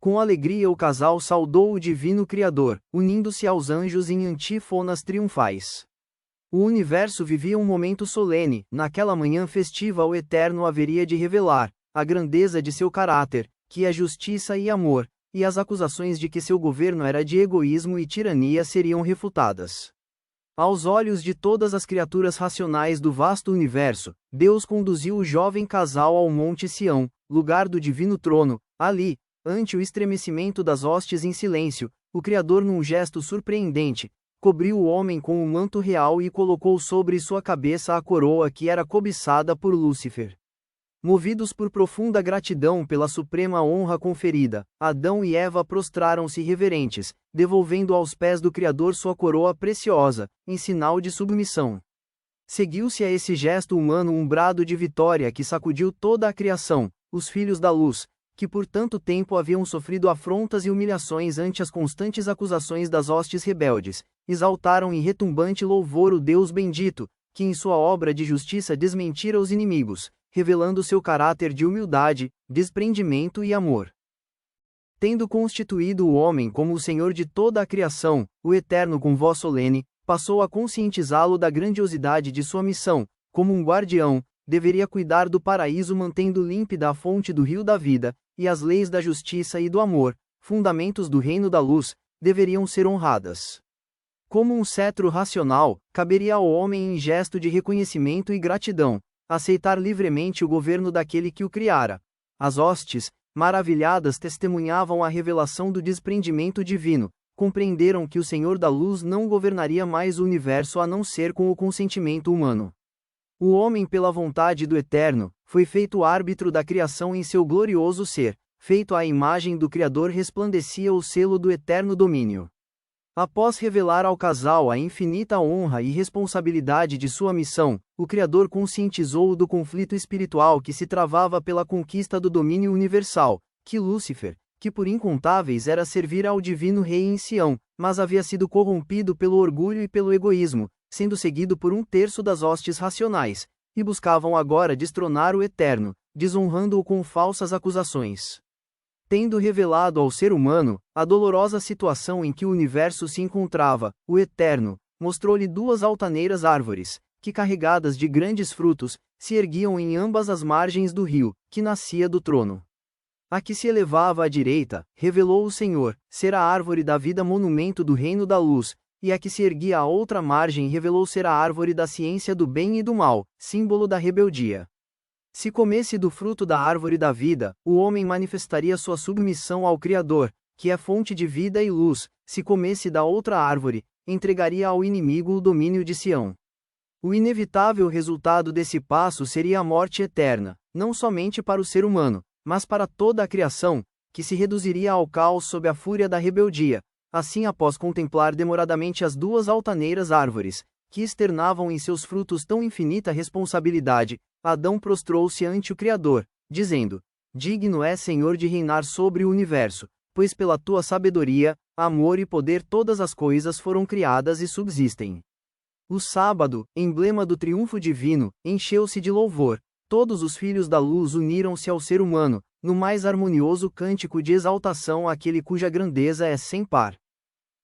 Com alegria o casal saudou o divino Criador, unindo-se aos anjos em antífonas triunfais. O universo vivia um momento solene, naquela manhã festiva o Eterno haveria de revelar a grandeza de seu caráter, que é justiça e amor, e as acusações de que seu governo era de egoísmo e tirania seriam refutadas. Aos olhos de todas as criaturas racionais do vasto universo, Deus conduziu o jovem casal ao Monte Sião, lugar do divino trono. Ali, ante o estremecimento das hostes em silêncio, o Criador num gesto surpreendente, cobriu o homem com um manto real e colocou sobre sua cabeça a coroa que era cobiçada por Lúcifer. Movidos por profunda gratidão pela suprema honra conferida, Adão e Eva prostraram-se reverentes, devolvendo aos pés do Criador sua coroa preciosa, em sinal de submissão. Seguiu-se a esse gesto humano um brado de vitória que sacudiu toda a criação. Os filhos da luz, que por tanto tempo haviam sofrido afrontas e humilhações ante as constantes acusações das hostes rebeldes, exaltaram em retumbante louvor o Deus bendito, que em sua obra de justiça desmentira os inimigos, revelando seu caráter de humildade, desprendimento e amor. Tendo constituído o homem como o Senhor de toda a criação, o Eterno com voz solene, passou a conscientizá-lo da grandiosidade de sua missão. Como um guardião, deveria cuidar do paraíso mantendo límpida a fonte do rio da vida, e as leis da justiça e do amor, fundamentos do reino da luz, deveriam ser honradas. Como um cetro racional, caberia ao homem em gesto de reconhecimento e gratidão, aceitar livremente o governo daquele que o criara. As hostes, maravilhadas, testemunhavam a revelação do desprendimento divino, compreenderam que o Senhor da Luz não governaria mais o universo a não ser com o consentimento humano. O homem, pela vontade do Eterno, foi feito árbitro da criação em seu glorioso ser, feito à imagem do Criador resplandecia o selo do eterno domínio. Após revelar ao casal a infinita honra e responsabilidade de sua missão, o Criador conscientizou-o do conflito espiritual que se travava pela conquista do domínio universal, que Lúcifer, que por incontáveis era servir ao divino rei em Sião, mas havia sido corrompido pelo orgulho e pelo egoísmo, sendo seguido por um terço das hostes racionais, e buscavam agora destronar o Eterno, desonrando-o com falsas acusações. Tendo revelado ao ser humano a dolorosa situação em que o universo se encontrava, o Eterno mostrou-lhe duas altaneiras árvores, que carregadas de grandes frutos, se erguiam em ambas as margens do rio, que nascia do trono. A que se elevava à direita, revelou o Senhor, ser a árvore da vida, monumento do reino da luz, e a que se erguia à outra margem revelou ser a árvore da ciência do bem e do mal, símbolo da rebeldia. Se comesse do fruto da árvore da vida, o homem manifestaria sua submissão ao Criador, que é fonte de vida e luz. Se comesse da outra árvore, entregaria ao inimigo o domínio de Sião. O inevitável resultado desse passo seria a morte eterna, não somente para o ser humano, mas para toda a criação, que se reduziria ao caos sob a fúria da rebeldia. Assim, após contemplar demoradamente as duas altaneiras árvores, que externavam em seus frutos tão infinita responsabilidade, Adão prostrou-se ante o Criador, dizendo: Digno é, Senhor, de reinar sobre o universo, pois pela tua sabedoria, amor e poder todas as coisas foram criadas e subsistem. O sábado, emblema do triunfo divino, encheu-se de louvor. Todos os filhos da luz uniram-se ao ser humano, no mais harmonioso cântico de exaltação àquele cuja grandeza é sem par.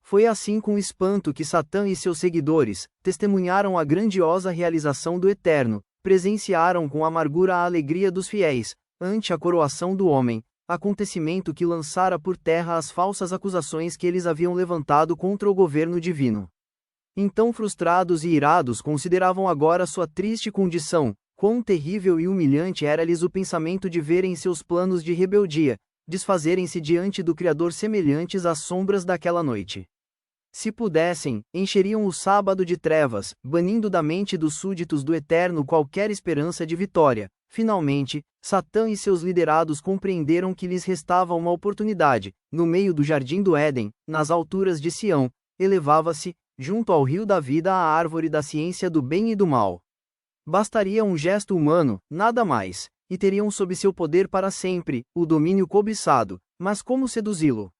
Foi assim com espanto que Satã e seus seguidores testemunharam a grandiosa realização do Eterno, presenciaram com amargura a alegria dos fiéis, ante a coroação do homem, acontecimento que lançara por terra as falsas acusações que eles haviam levantado contra o governo divino. Então, frustrados e irados, consideravam agora sua triste condição. Quão terrível e humilhante era-lhes o pensamento de verem seus planos de rebeldia desfazerem-se diante do Criador semelhantes às sombras daquela noite. Se pudessem, encheriam o sábado de trevas, banindo da mente dos súditos do Eterno qualquer esperança de vitória. Finalmente, Satã e seus liderados compreenderam que lhes restava uma oportunidade. No meio do jardim do Éden, nas alturas de Sião, elevava-se, junto ao rio da vida, a árvore da ciência do bem e do mal. Bastaria um gesto humano, nada mais, e teriam sob seu poder para sempre o domínio cobiçado. Mas como seduzi-lo?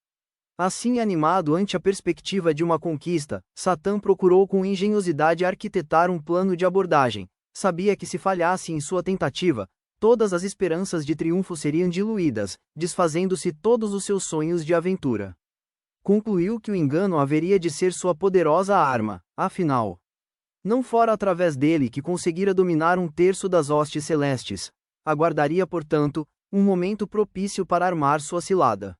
Assim, animado ante a perspectiva de uma conquista, Satã procurou com engenhosidade arquitetar um plano de abordagem. Sabia que se falhasse em sua tentativa, todas as esperanças de triunfo seriam diluídas, desfazendo-se todos os seus sonhos de aventura. Concluiu que o engano haveria de ser sua poderosa arma, afinal, não fora através dele que conseguira dominar um terço das hostes celestes. Aguardaria, portanto, um momento propício para armar sua cilada.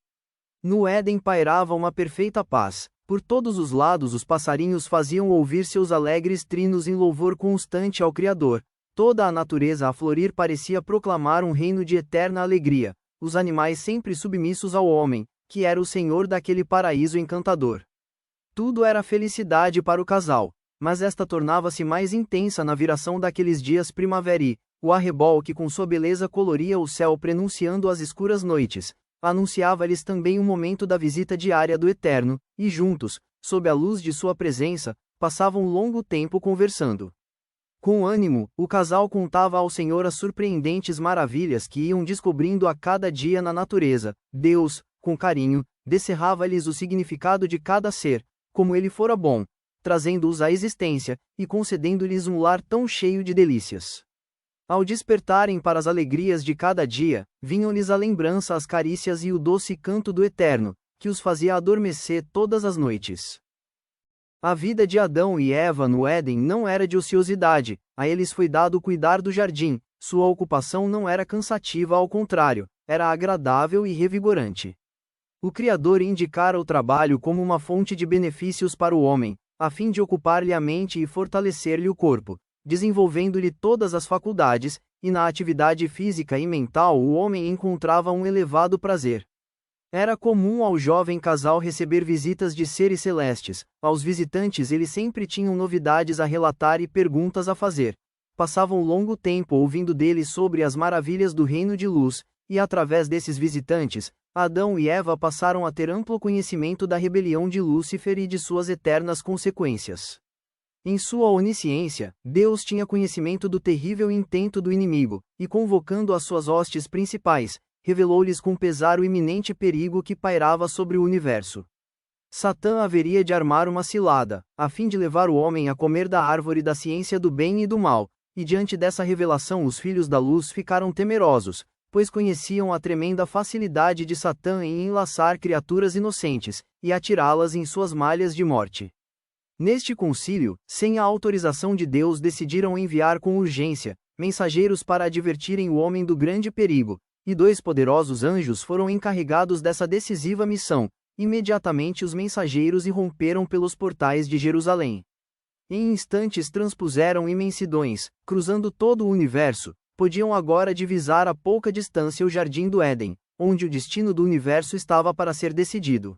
No Éden pairava uma perfeita paz. Por todos os lados os passarinhos faziam ouvir seus alegres trinos em louvor constante ao Criador. Toda a natureza a florir parecia proclamar um reino de eterna alegria. Os animais sempre submissos ao homem, que era o senhor daquele paraíso encantador. Tudo era felicidade para o casal. Mas esta tornava-se mais intensa na viração daqueles dias primaveri, o arrebol que com sua beleza coloria o céu prenunciando as escuras noites, anunciava-lhes também o momento da visita diária do Eterno, e juntos, sob a luz de sua presença, passavam longo tempo conversando. Com ânimo, o casal contava ao Senhor as surpreendentes maravilhas que iam descobrindo a cada dia na natureza. Deus, com carinho, descerrava-lhes o significado de cada ser, como ele fora bom, trazendo-os à existência, e concedendo-lhes um lar tão cheio de delícias. Ao despertarem para as alegrias de cada dia, vinham-lhes à lembrança as carícias e o doce canto do Eterno, que os fazia adormecer todas as noites. A vida de Adão e Eva no Éden não era de ociosidade, a eles foi dado cuidar do jardim, sua ocupação não era cansativa, ao contrário, era agradável e revigorante. O Criador indicara o trabalho como uma fonte de benefícios para o homem, a fim de ocupar-lhe a mente e fortalecer-lhe o corpo, desenvolvendo-lhe todas as faculdades, e na atividade física e mental o homem encontrava um elevado prazer. Era comum ao jovem casal receber visitas de seres celestes. Aos visitantes eles sempre tinham novidades a relatar e perguntas a fazer. Passavam longo tempo ouvindo deles sobre as maravilhas do reino de luz, e através desses visitantes, Adão e Eva passaram a ter amplo conhecimento da rebelião de Lúcifer e de suas eternas consequências. Em sua onisciência, Deus tinha conhecimento do terrível intento do inimigo, e convocando as suas hostes principais, revelou-lhes com pesar o iminente perigo que pairava sobre o universo. Satã haveria de armar uma cilada, a fim de levar o homem a comer da árvore da ciência do bem e do mal, e diante dessa revelação os filhos da luz ficaram temerosos, pois conheciam a tremenda facilidade de Satã em enlaçar criaturas inocentes, e atirá-las em suas malhas de morte. Neste concílio, sem a autorização de Deus, decidiram enviar com urgência mensageiros para advertirem o homem do grande perigo, e 2 poderosos anjos foram encarregados dessa decisiva missão. Imediatamente os mensageiros irromperam pelos portais de Jerusalém. Em instantes transpuseram imensidões, cruzando todo o universo, podiam agora divisar a pouca distância o jardim do Éden, onde o destino do universo estava para ser decidido.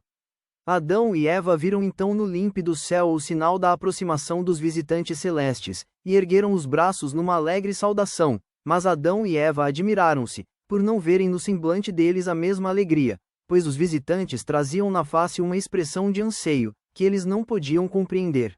Adão e Eva viram então no límpido céu o sinal da aproximação dos visitantes celestes, e ergueram os braços numa alegre saudação, mas Adão e Eva admiraram-se, por não verem no semblante deles a mesma alegria, pois os visitantes traziam na face uma expressão de anseio, que eles não podiam compreender.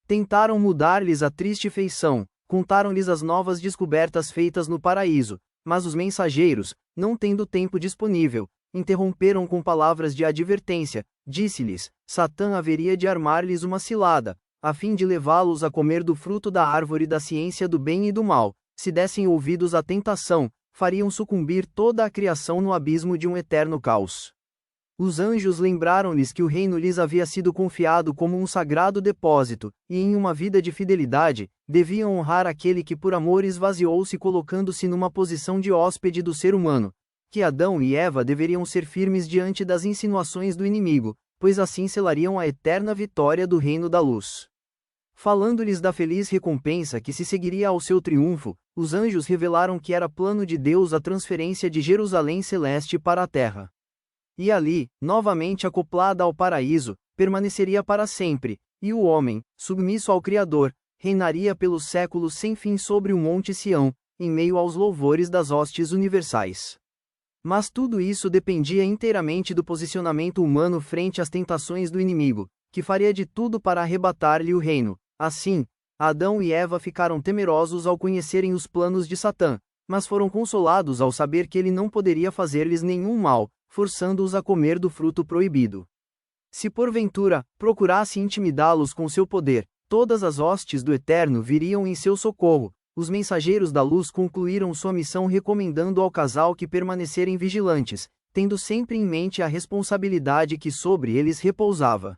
Tentaram mudar-lhes a triste feição, contaram-lhes as novas descobertas feitas no paraíso, mas os mensageiros, não tendo tempo disponível, interromperam com palavras de advertência. Disse-lhes, Satã haveria de armar-lhes uma cilada, a fim de levá-los a comer do fruto da árvore da ciência do bem e do mal. Se dessem ouvidos à tentação, fariam sucumbir toda a criação no abismo de um eterno caos. Os anjos lembraram-lhes que o reino lhes havia sido confiado como um sagrado depósito, e em uma vida de fidelidade, deviam honrar aquele que por amor esvaziou-se colocando-se numa posição de hóspede do ser humano, que Adão e Eva deveriam ser firmes diante das insinuações do inimigo, pois assim selariam a eterna vitória do reino da luz. Falando-lhes da feliz recompensa que se seguiria ao seu triunfo, os anjos revelaram que era plano de Deus a transferência de Jerusalém celeste para a terra. E ali, novamente acoplada ao paraíso, permaneceria para sempre, e o homem, submisso ao Criador, reinaria pelos séculos sem fim sobre o monte Sião, em meio aos louvores das hostes universais. Mas tudo isso dependia inteiramente do posicionamento humano frente às tentações do inimigo, que faria de tudo para arrebatar-lhe o reino. Assim, Adão e Eva ficaram temerosos ao conhecerem os planos de Satã, mas foram consolados ao saber que ele não poderia fazer-lhes nenhum mal, forçando-os a comer do fruto proibido. Se porventura procurasse intimidá-los com seu poder, todas as hostes do Eterno viriam em seu socorro. Os mensageiros da luz concluíram sua missão recomendando ao casal que permanecerem vigilantes, tendo sempre em mente a responsabilidade que sobre eles repousava.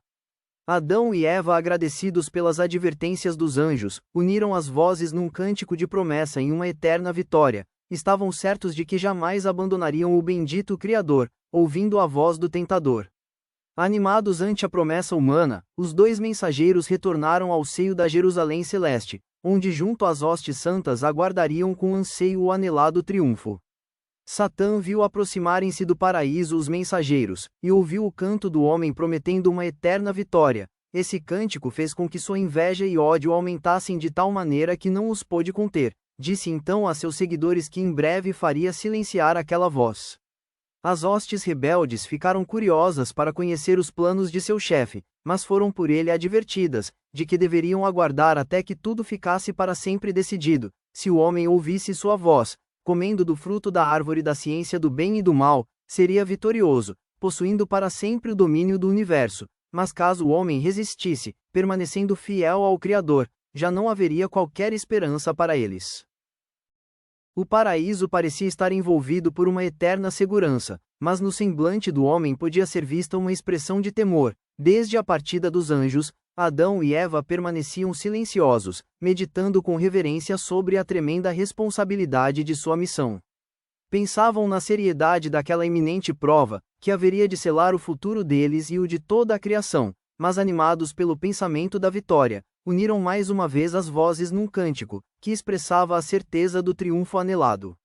Adão e Eva, agradecidos pelas advertências dos anjos, uniram as vozes num cântico de promessa em uma eterna vitória. Estavam certos de que jamais abandonariam o bendito Criador, ouvindo a voz do tentador. Animados ante a promessa humana, os 2 mensageiros retornaram ao seio da Jerusalém celeste, onde junto às hostes santas aguardariam com anseio o anelado triunfo. Satã viu aproximarem-se do paraíso os mensageiros, e ouviu o canto do homem prometendo uma eterna vitória. Esse cântico fez com que sua inveja e ódio aumentassem de tal maneira que não os pôde conter. Disse então a seus seguidores que em breve faria silenciar aquela voz. As hostes rebeldes ficaram curiosas para conhecer os planos de seu chefe, mas foram por ele advertidas, de que deveriam aguardar até que tudo ficasse para sempre decidido. Se o homem ouvisse sua voz, comendo do fruto da árvore da ciência do bem e do mal, seria vitorioso, possuindo para sempre o domínio do universo. Mas caso o homem resistisse, permanecendo fiel ao Criador, já não haveria qualquer esperança para eles. O paraíso parecia estar envolvido por uma eterna segurança, mas no semblante do homem podia ser vista uma expressão de temor. Desde a partida dos anjos, Adão e Eva permaneciam silenciosos, meditando com reverência sobre a tremenda responsabilidade de sua missão. Pensavam na seriedade daquela iminente prova, que haveria de selar o futuro deles e o de toda a criação, mas animados pelo pensamento da vitória, uniram mais uma vez as vozes num cântico, que expressava a certeza do triunfo anelado.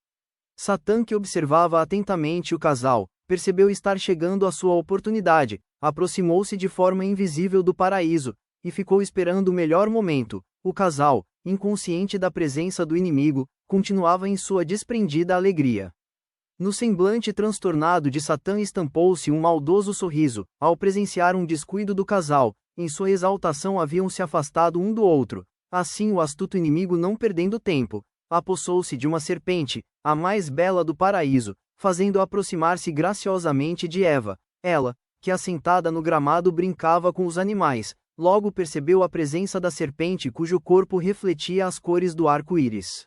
Satã, que observava atentamente o casal, percebeu estar chegando a sua oportunidade, aproximou-se de forma invisível do paraíso, e ficou esperando o melhor momento. O casal, inconsciente da presença do inimigo, continuava em sua desprendida alegria. No semblante transtornado de Satã estampou-se um maldoso sorriso, ao presenciar um descuido do casal. Em sua exaltação haviam se afastado um do outro. Assim o astuto inimigo, não perdendo tempo, apossou-se de uma serpente, a mais bela do paraíso, fazendo-a aproximar-se graciosamente de Eva. Ela, que assentada no gramado brincava com os animais, logo percebeu a presença da serpente cujo corpo refletia as cores do arco-íris.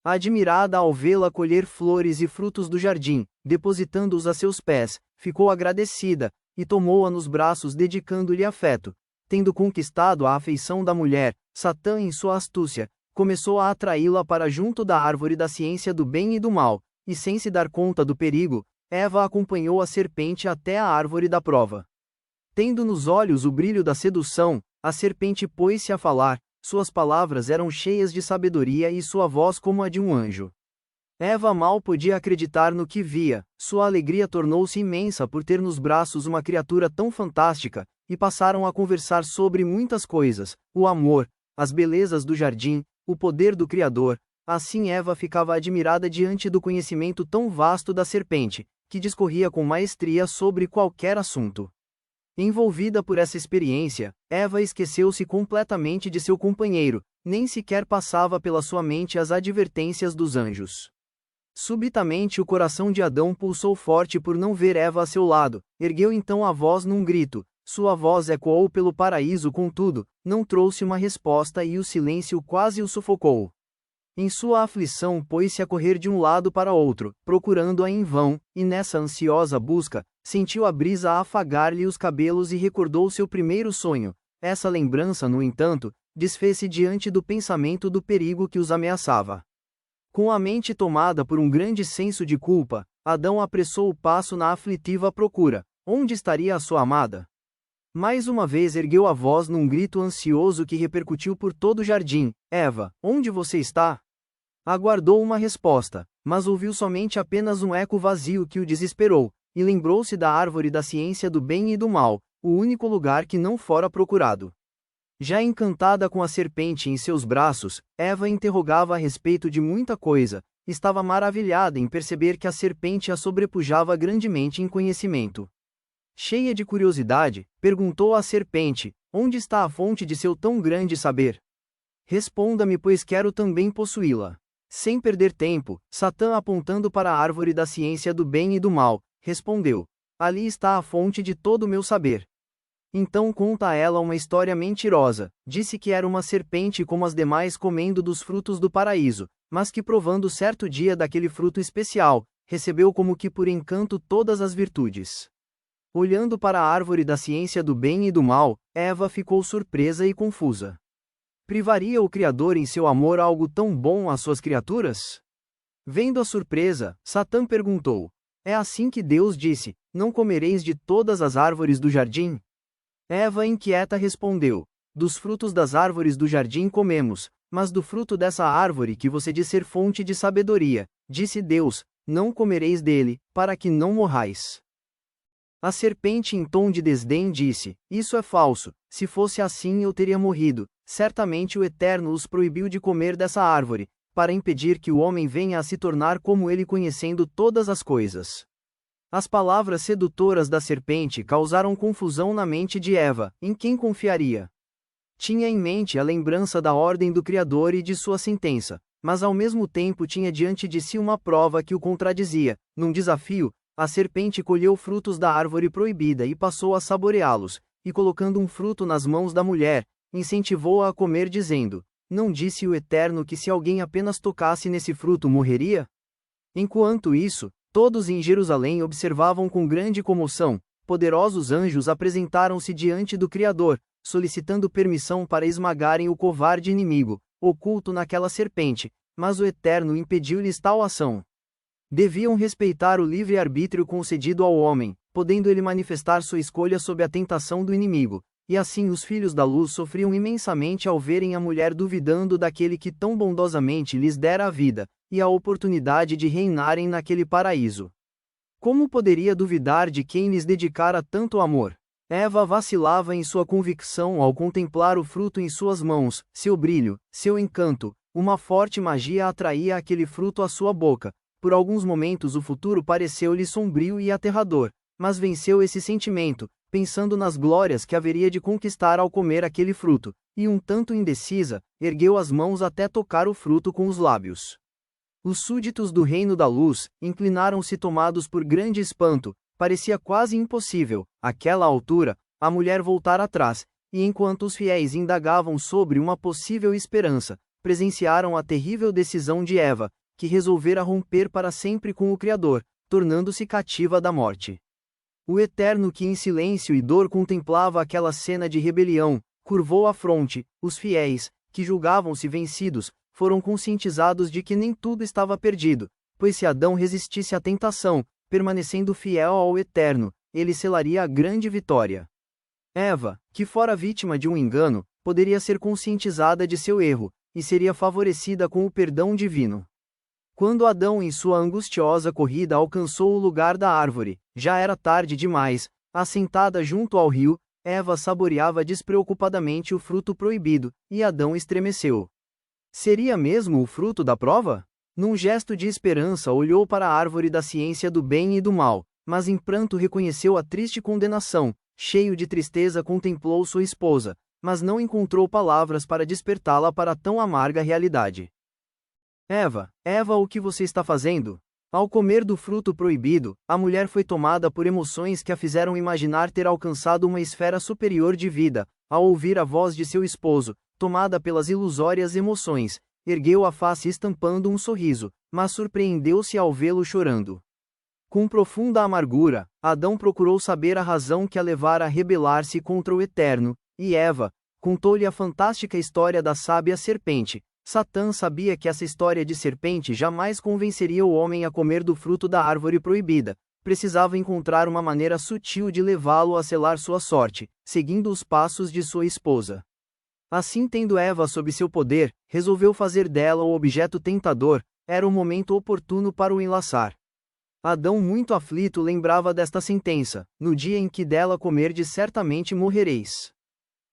Admirada ao vê-la colher flores e frutos do jardim, depositando-os a seus pés, ficou agradecida, e tomou-a nos braços dedicando-lhe afeto. Tendo conquistado a afeição da mulher, Satã em sua astúcia, começou a atraí-la para junto da árvore da ciência do bem e do mal, e sem se dar conta do perigo, Eva acompanhou a serpente até a árvore da prova. Tendo nos olhos o brilho da sedução, a serpente pôs-se a falar, suas palavras eram cheias de sabedoria e sua voz como a de um anjo. Eva mal podia acreditar no que via, sua alegria tornou-se imensa por ter nos braços uma criatura tão fantástica, e passaram a conversar sobre muitas coisas, o amor, as belezas do jardim, o poder do Criador. Assim Eva ficava admirada diante do conhecimento tão vasto da serpente, que discorria com maestria sobre qualquer assunto. Envolvida por essa experiência, Eva esqueceu-se completamente de seu companheiro, nem sequer passava pela sua mente as advertências dos anjos. Subitamente o coração de Adão pulsou forte por não ver Eva a seu lado, ergueu então a voz num grito, sua voz ecoou pelo paraíso contudo, não trouxe uma resposta e o silêncio quase o sufocou. Em sua aflição pôs-se a correr de um lado para outro, procurando-a em vão, e nessa ansiosa busca, sentiu a brisa a afagar-lhe os cabelos e recordou seu primeiro sonho. Essa lembrança, no entanto, desfez-se diante do pensamento do perigo que os ameaçava. Com a mente tomada por um grande senso de culpa, Adão apressou o passo na aflitiva procura. Onde estaria a sua amada? Mais uma vez ergueu a voz num grito ansioso que repercutiu por todo o jardim. Eva, onde você está? Aguardou uma resposta, mas ouviu somente apenas um eco vazio que o desesperou, e lembrou-se da árvore da ciência do bem e do mal, o único lugar que não fora procurado. Já encantada com a serpente em seus braços, Eva interrogava a respeito de muita coisa, estava maravilhada em perceber que a serpente a sobrepujava grandemente em conhecimento. Cheia de curiosidade, perguntou à serpente, onde está a fonte de seu tão grande saber? Responda-me, pois quero também possuí-la. Sem perder tempo, Satã apontando para a árvore da ciência do bem e do mal, respondeu, ali está a fonte de todo o meu saber. Então conta a ela uma história mentirosa, disse que era uma serpente como as demais comendo dos frutos do paraíso, mas que provando certo dia daquele fruto especial, recebeu como que por encanto todas as virtudes. Olhando para a árvore da ciência do bem e do mal, Eva ficou surpresa e confusa. Privaria o Criador em seu amor algo tão bom às suas criaturas? Vendo a surpresa, Satã perguntou, é assim que Deus disse, não comereis de todas as árvores do jardim? Eva inquieta respondeu, dos frutos das árvores do jardim comemos, mas do fruto dessa árvore que você diz ser fonte de sabedoria, disse Deus, não comereis dele, para que não morrais. A serpente em tom de desdém disse, isso é falso, se fosse assim eu teria morrido, certamente o Eterno os proibiu de comer dessa árvore, para impedir que o homem venha a se tornar como ele conhecendo todas as coisas. As palavras sedutoras da serpente causaram confusão na mente de Eva, em quem confiaria. Tinha em mente a lembrança da ordem do Criador e de sua sentença, mas ao mesmo tempo tinha diante de si uma prova que o contradizia. Num desafio, a serpente colheu frutos da árvore proibida e passou a saboreá-los, e colocando um fruto nas mãos da mulher, incentivou-a a comer dizendo, não disse o Eterno que se alguém apenas tocasse nesse fruto morreria? Enquanto isso, todos em Jerusalém observavam com grande comoção. Poderosos anjos apresentaram-se diante do Criador, solicitando permissão para esmagarem o covarde inimigo, oculto naquela serpente, mas o Eterno impediu-lhes tal ação. Deviam respeitar o livre-arbítrio concedido ao homem, podendo ele manifestar sua escolha sob a tentação do inimigo, e assim os filhos da luz sofriam imensamente ao verem a mulher duvidando daquele que tão bondosamente lhes dera a vida, e a oportunidade de reinarem naquele paraíso. Como poderia duvidar de quem lhes dedicara tanto amor? Eva vacilava em sua convicção ao contemplar o fruto em suas mãos, seu brilho, seu encanto, uma forte magia atraía aquele fruto à sua boca. Por alguns momentos o futuro pareceu-lhe sombrio e aterrador, mas venceu esse sentimento, pensando nas glórias que haveria de conquistar ao comer aquele fruto, e um tanto indecisa, ergueu as mãos até tocar o fruto com os lábios. Os súditos do Reino da Luz inclinaram-se tomados por grande espanto, parecia quase impossível, àquela altura, a mulher voltar atrás, e enquanto os fiéis indagavam sobre uma possível esperança, presenciaram a terrível decisão de Eva, que resolvera romper para sempre com o Criador, tornando-se cativa da morte. O Eterno, que em silêncio e dor contemplava aquela cena de rebelião, curvou a fronte. Os fiéis, que julgavam-se vencidos, foram conscientizados de que nem tudo estava perdido, pois se Adão resistisse à tentação, permanecendo fiel ao Eterno, ele selaria a grande vitória. Eva, que fora vítima de um engano, poderia ser conscientizada de seu erro, e seria favorecida com o perdão divino. Quando Adão, em sua angustiosa corrida, alcançou o lugar da árvore, já era tarde demais. Assentada junto ao rio, Eva saboreava despreocupadamente o fruto proibido, e Adão estremeceu. Seria mesmo o fruto da prova? Num gesto de esperança olhou para a árvore da ciência do bem e do mal, mas em pranto reconheceu a triste condenação. Cheio de tristeza contemplou sua esposa, mas não encontrou palavras para despertá-la para tão amarga realidade. Eva, Eva, o que você está fazendo? Ao comer do fruto proibido, a mulher foi tomada por emoções que a fizeram imaginar ter alcançado uma esfera superior de vida. Ao ouvir a voz de seu esposo, tomada pelas ilusórias emoções, ergueu a face estampando um sorriso, mas surpreendeu-se ao vê-lo chorando. Com profunda amargura, Adão procurou saber a razão que a levara a rebelar-se contra o Eterno, e Eva contou-lhe a fantástica história da sábia serpente. Satã sabia que essa história de serpente jamais convenceria o homem a comer do fruto da árvore proibida. Precisava encontrar uma maneira sutil de levá-lo a selar sua sorte, seguindo os passos de sua esposa. Assim, tendo Eva sob seu poder, resolveu fazer dela o objeto tentador. Era o momento oportuno para o enlaçar. Adão, muito aflito, lembrava desta sentença: no dia em que dela comerdes, certamente morrereis.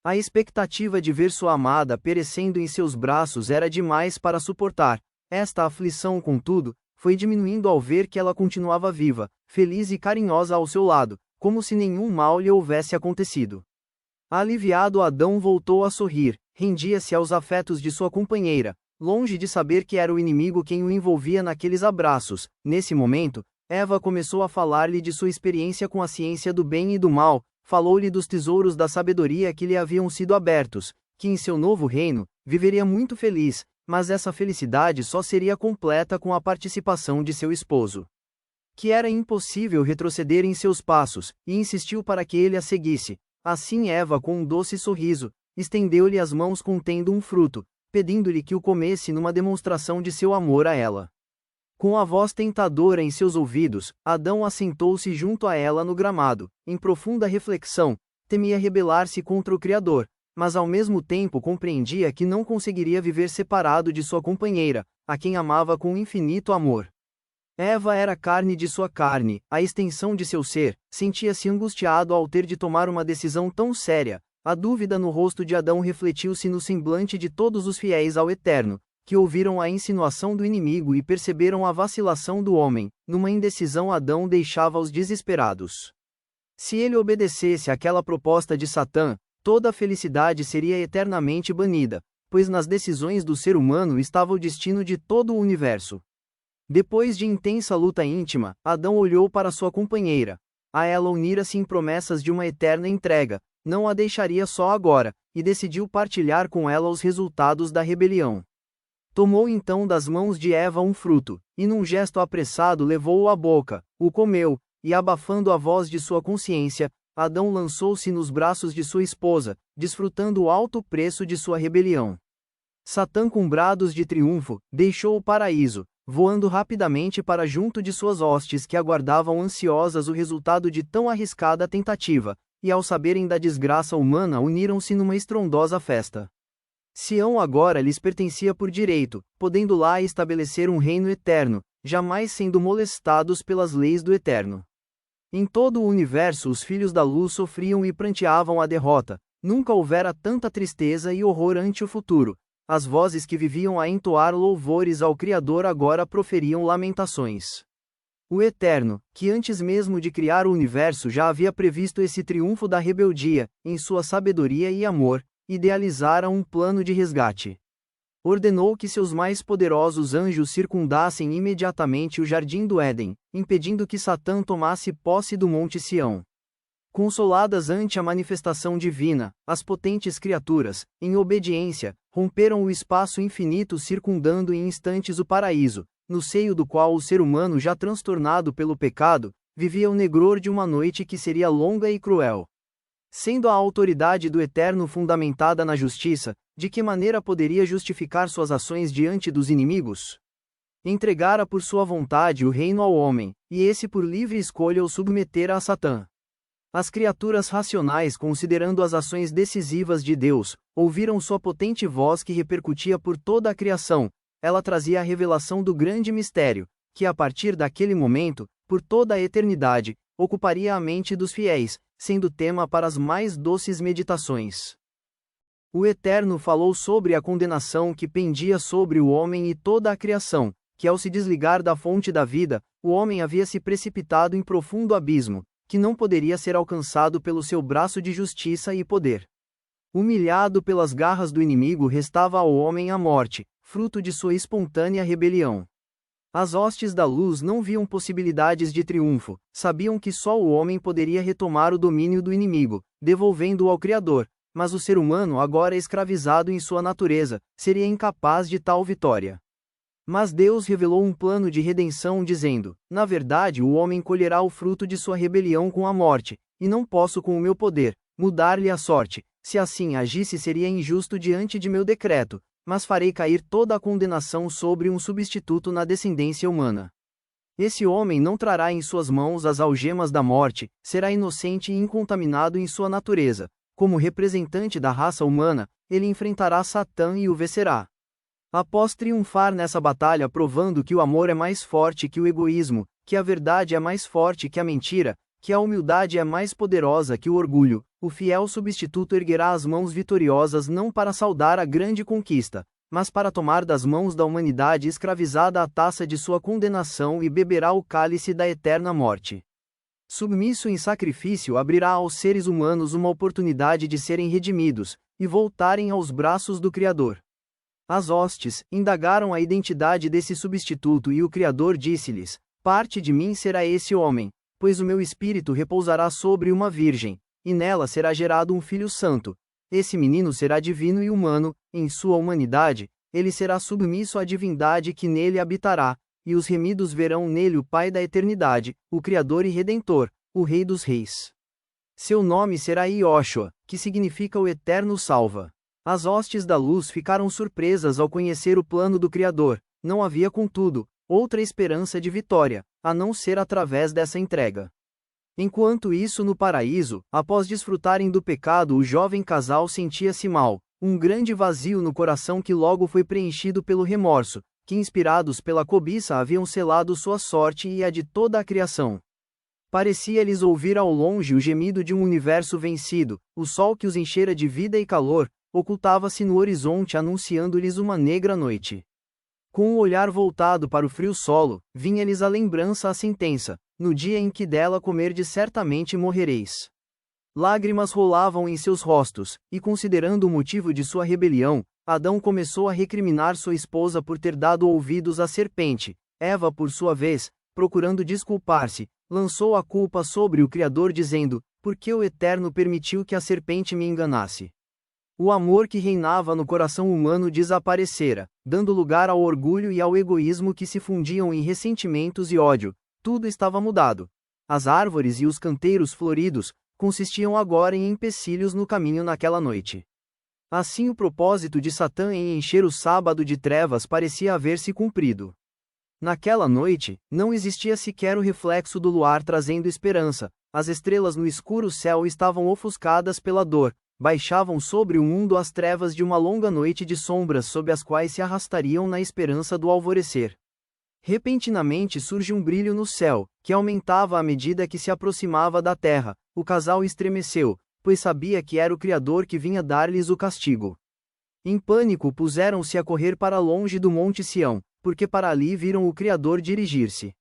A expectativa de ver sua amada perecendo em seus braços era demais para suportar. Esta aflição, contudo, foi diminuindo ao ver que ela continuava viva, feliz e carinhosa ao seu lado, como se nenhum mal lhe houvesse acontecido. Aliviado, Adão voltou a sorrir, rendia-se aos afetos de sua companheira, longe de saber que era o inimigo quem o envolvia naqueles abraços. Nesse momento, Eva começou a falar-lhe de sua experiência com a ciência do bem e do mal. Falou-lhe dos tesouros da sabedoria que lhe haviam sido abertos, que em seu novo reino, viveria muito feliz, mas essa felicidade só seria completa com a participação de seu esposo. Que era impossível retroceder em seus passos, e insistiu para que ele a seguisse. Assim Eva, com um doce sorriso, estendeu-lhe as mãos contendo um fruto, pedindo-lhe que o comesse numa demonstração de seu amor a ela. Com a voz tentadora em seus ouvidos, Adão assentou-se junto a ela no gramado. Em profunda reflexão, temia rebelar-se contra o Criador, mas ao mesmo tempo compreendia que não conseguiria viver separado de sua companheira, a quem amava com infinito amor. Eva era carne de sua carne, a extensão de seu ser. Sentia-se angustiado ao ter de tomar uma decisão tão séria. A dúvida no rosto de Adão refletiu-se no semblante de todos os fiéis ao Eterno, que ouviram a insinuação do inimigo e perceberam a vacilação do homem. Numa indecisão, Adão deixava-os desesperados. Se ele obedecesse àquela proposta de Satã, toda a felicidade seria eternamente banida, pois nas decisões do ser humano estava o destino de todo o universo. Depois de intensa luta íntima, Adão olhou para sua companheira. A ela unira-se em promessas de uma eterna entrega, não a deixaria só agora, e decidiu partilhar com ela os resultados da rebelião. Tomou então das mãos de Eva um fruto, e num gesto apressado levou-o à boca, o comeu, e abafando a voz de sua consciência, Adão lançou-se nos braços de sua esposa, desfrutando o alto preço de sua rebelião. Satã, com brados de triunfo, deixou o paraíso, voando rapidamente para junto de suas hostes que aguardavam ansiosas o resultado de tão arriscada tentativa, e ao saberem da desgraça humana uniram-se numa estrondosa festa. Sião agora lhes pertencia por direito, podendo lá estabelecer um reino eterno, jamais sendo molestados pelas leis do Eterno. Em todo o universo os filhos da luz sofriam e pranteavam a derrota, nunca houvera tanta tristeza e horror ante o futuro. As vozes que viviam a entoar louvores ao Criador agora proferiam lamentações. O Eterno, que antes mesmo de criar o universo já havia previsto esse triunfo da rebeldia, em sua sabedoria e amor, idealizara um plano de resgate. ordenou que seus mais poderosos anjos circundassem imediatamente o jardim do Éden, impedindo que Satã tomasse posse do Monte Sião. Consoladas ante a manifestação divina, as potentes criaturas, em obediência, romperam o espaço infinito circundando em instantes o paraíso, no seio do qual o ser humano já transtornado pelo pecado, vivia o negror de uma noite que seria longa e cruel. Sendo a autoridade do Eterno fundamentada na justiça, de que maneira poderia justificar suas ações diante dos inimigos? Entregara por sua vontade o reino ao homem, e esse por livre escolha o submetera a Satã. As criaturas racionais, considerando as ações decisivas de Deus, ouviram sua potente voz que repercutia por toda a criação. Ela trazia a revelação do grande mistério, que a partir daquele momento, por toda a eternidade, ocuparia a mente dos fiéis, sendo tema para as mais doces meditações. O Eterno falou sobre a condenação que pendia sobre o homem e toda a criação, que ao se desligar da fonte da vida, o homem havia se precipitado em profundo abismo, que não poderia ser alcançado pelo seu braço de justiça e poder. Humilhado pelas garras do inimigo, restava ao homem a morte, fruto de sua espontânea rebelião. As hostes da luz não viam possibilidades de triunfo, sabiam que só o homem poderia retomar o domínio do inimigo, devolvendo-o ao Criador, mas o ser humano, agora escravizado em sua natureza, seria incapaz de tal vitória. Mas Deus revelou um plano de redenção dizendo: na verdade o homem colherá o fruto de sua rebelião com a morte, e não posso com o meu poder, mudar-lhe a sorte. Se assim agisse seria injusto diante de meu decreto, mas farei cair toda a condenação sobre um substituto na descendência humana. Esse homem não trará em suas mãos as algemas da morte, será inocente e incontaminado em sua natureza. Como representante da raça humana, ele enfrentará Satã e o vencerá. Após triunfar nessa batalha provando que o amor é mais forte que o egoísmo, que a verdade é mais forte que a mentira, que a humildade é mais poderosa que o orgulho, o fiel substituto erguerá as mãos vitoriosas não para saudar a grande conquista, mas para tomar das mãos da humanidade escravizada a taça de sua condenação e beberá o cálice da eterna morte. Submisso em sacrifício, abrirá aos seres humanos uma oportunidade de serem redimidos, e voltarem aos braços do Criador. As hostes indagaram a identidade desse substituto e o Criador disse-lhes: parte de mim será esse homem, pois o meu espírito repousará sobre uma virgem, e nela será gerado um filho santo. Esse menino será divino e humano, em sua humanidade, ele será submisso à divindade que nele habitará, e os remidos verão nele o Pai da eternidade, o Criador e Redentor, o Rei dos Reis. Seu nome será Ioshua, que significa o Eterno Salva. As hostes da luz ficaram surpresas ao conhecer o plano do Criador. Não havia, contudo, outra esperança de vitória, a não ser através dessa entrega. Enquanto isso, no paraíso, após desfrutarem do pecado, o jovem casal sentia-se mal, um grande vazio no coração que logo foi preenchido pelo remorso, que inspirados pela cobiça haviam selado sua sorte e a de toda a criação. Parecia-lhes ouvir ao longe o gemido de um universo vencido, o sol que os enchera de vida e calor, ocultava-se no horizonte anunciando-lhes uma negra noite. Com o olhar voltado para o frio solo, vinha-lhes a lembrança a sentença: no dia em que dela comerdes certamente morrereis. Lágrimas rolavam em seus rostos, e considerando o motivo de sua rebelião, Adão começou a recriminar sua esposa por ter dado ouvidos à serpente. Eva, por sua vez, procurando desculpar-se, lançou a culpa sobre o Criador dizendo: por que o Eterno permitiu que a serpente me enganasse? O amor que reinava no coração humano desaparecera, dando lugar ao orgulho e ao egoísmo que se fundiam em ressentimentos e ódio. Tudo estava mudado. As árvores e os canteiros floridos consistiam agora em empecilhos no caminho naquela noite. Assim, o propósito de Satã em encher o sábado de trevas parecia haver se cumprido. Naquela noite, não existia sequer o reflexo do luar trazendo esperança, as estrelas no escuro céu estavam ofuscadas pela dor. Baixavam sobre o mundo as trevas de uma longa noite de sombras sob as quais se arrastariam na esperança do alvorecer. Repentinamente surge um brilho no céu, que aumentava à medida que se aproximava da terra. O casal estremeceu, pois sabia que era o Criador que vinha dar-lhes o castigo. Em pânico puseram-se a correr para longe do Monte Sião, porque para ali viram o Criador dirigir-se.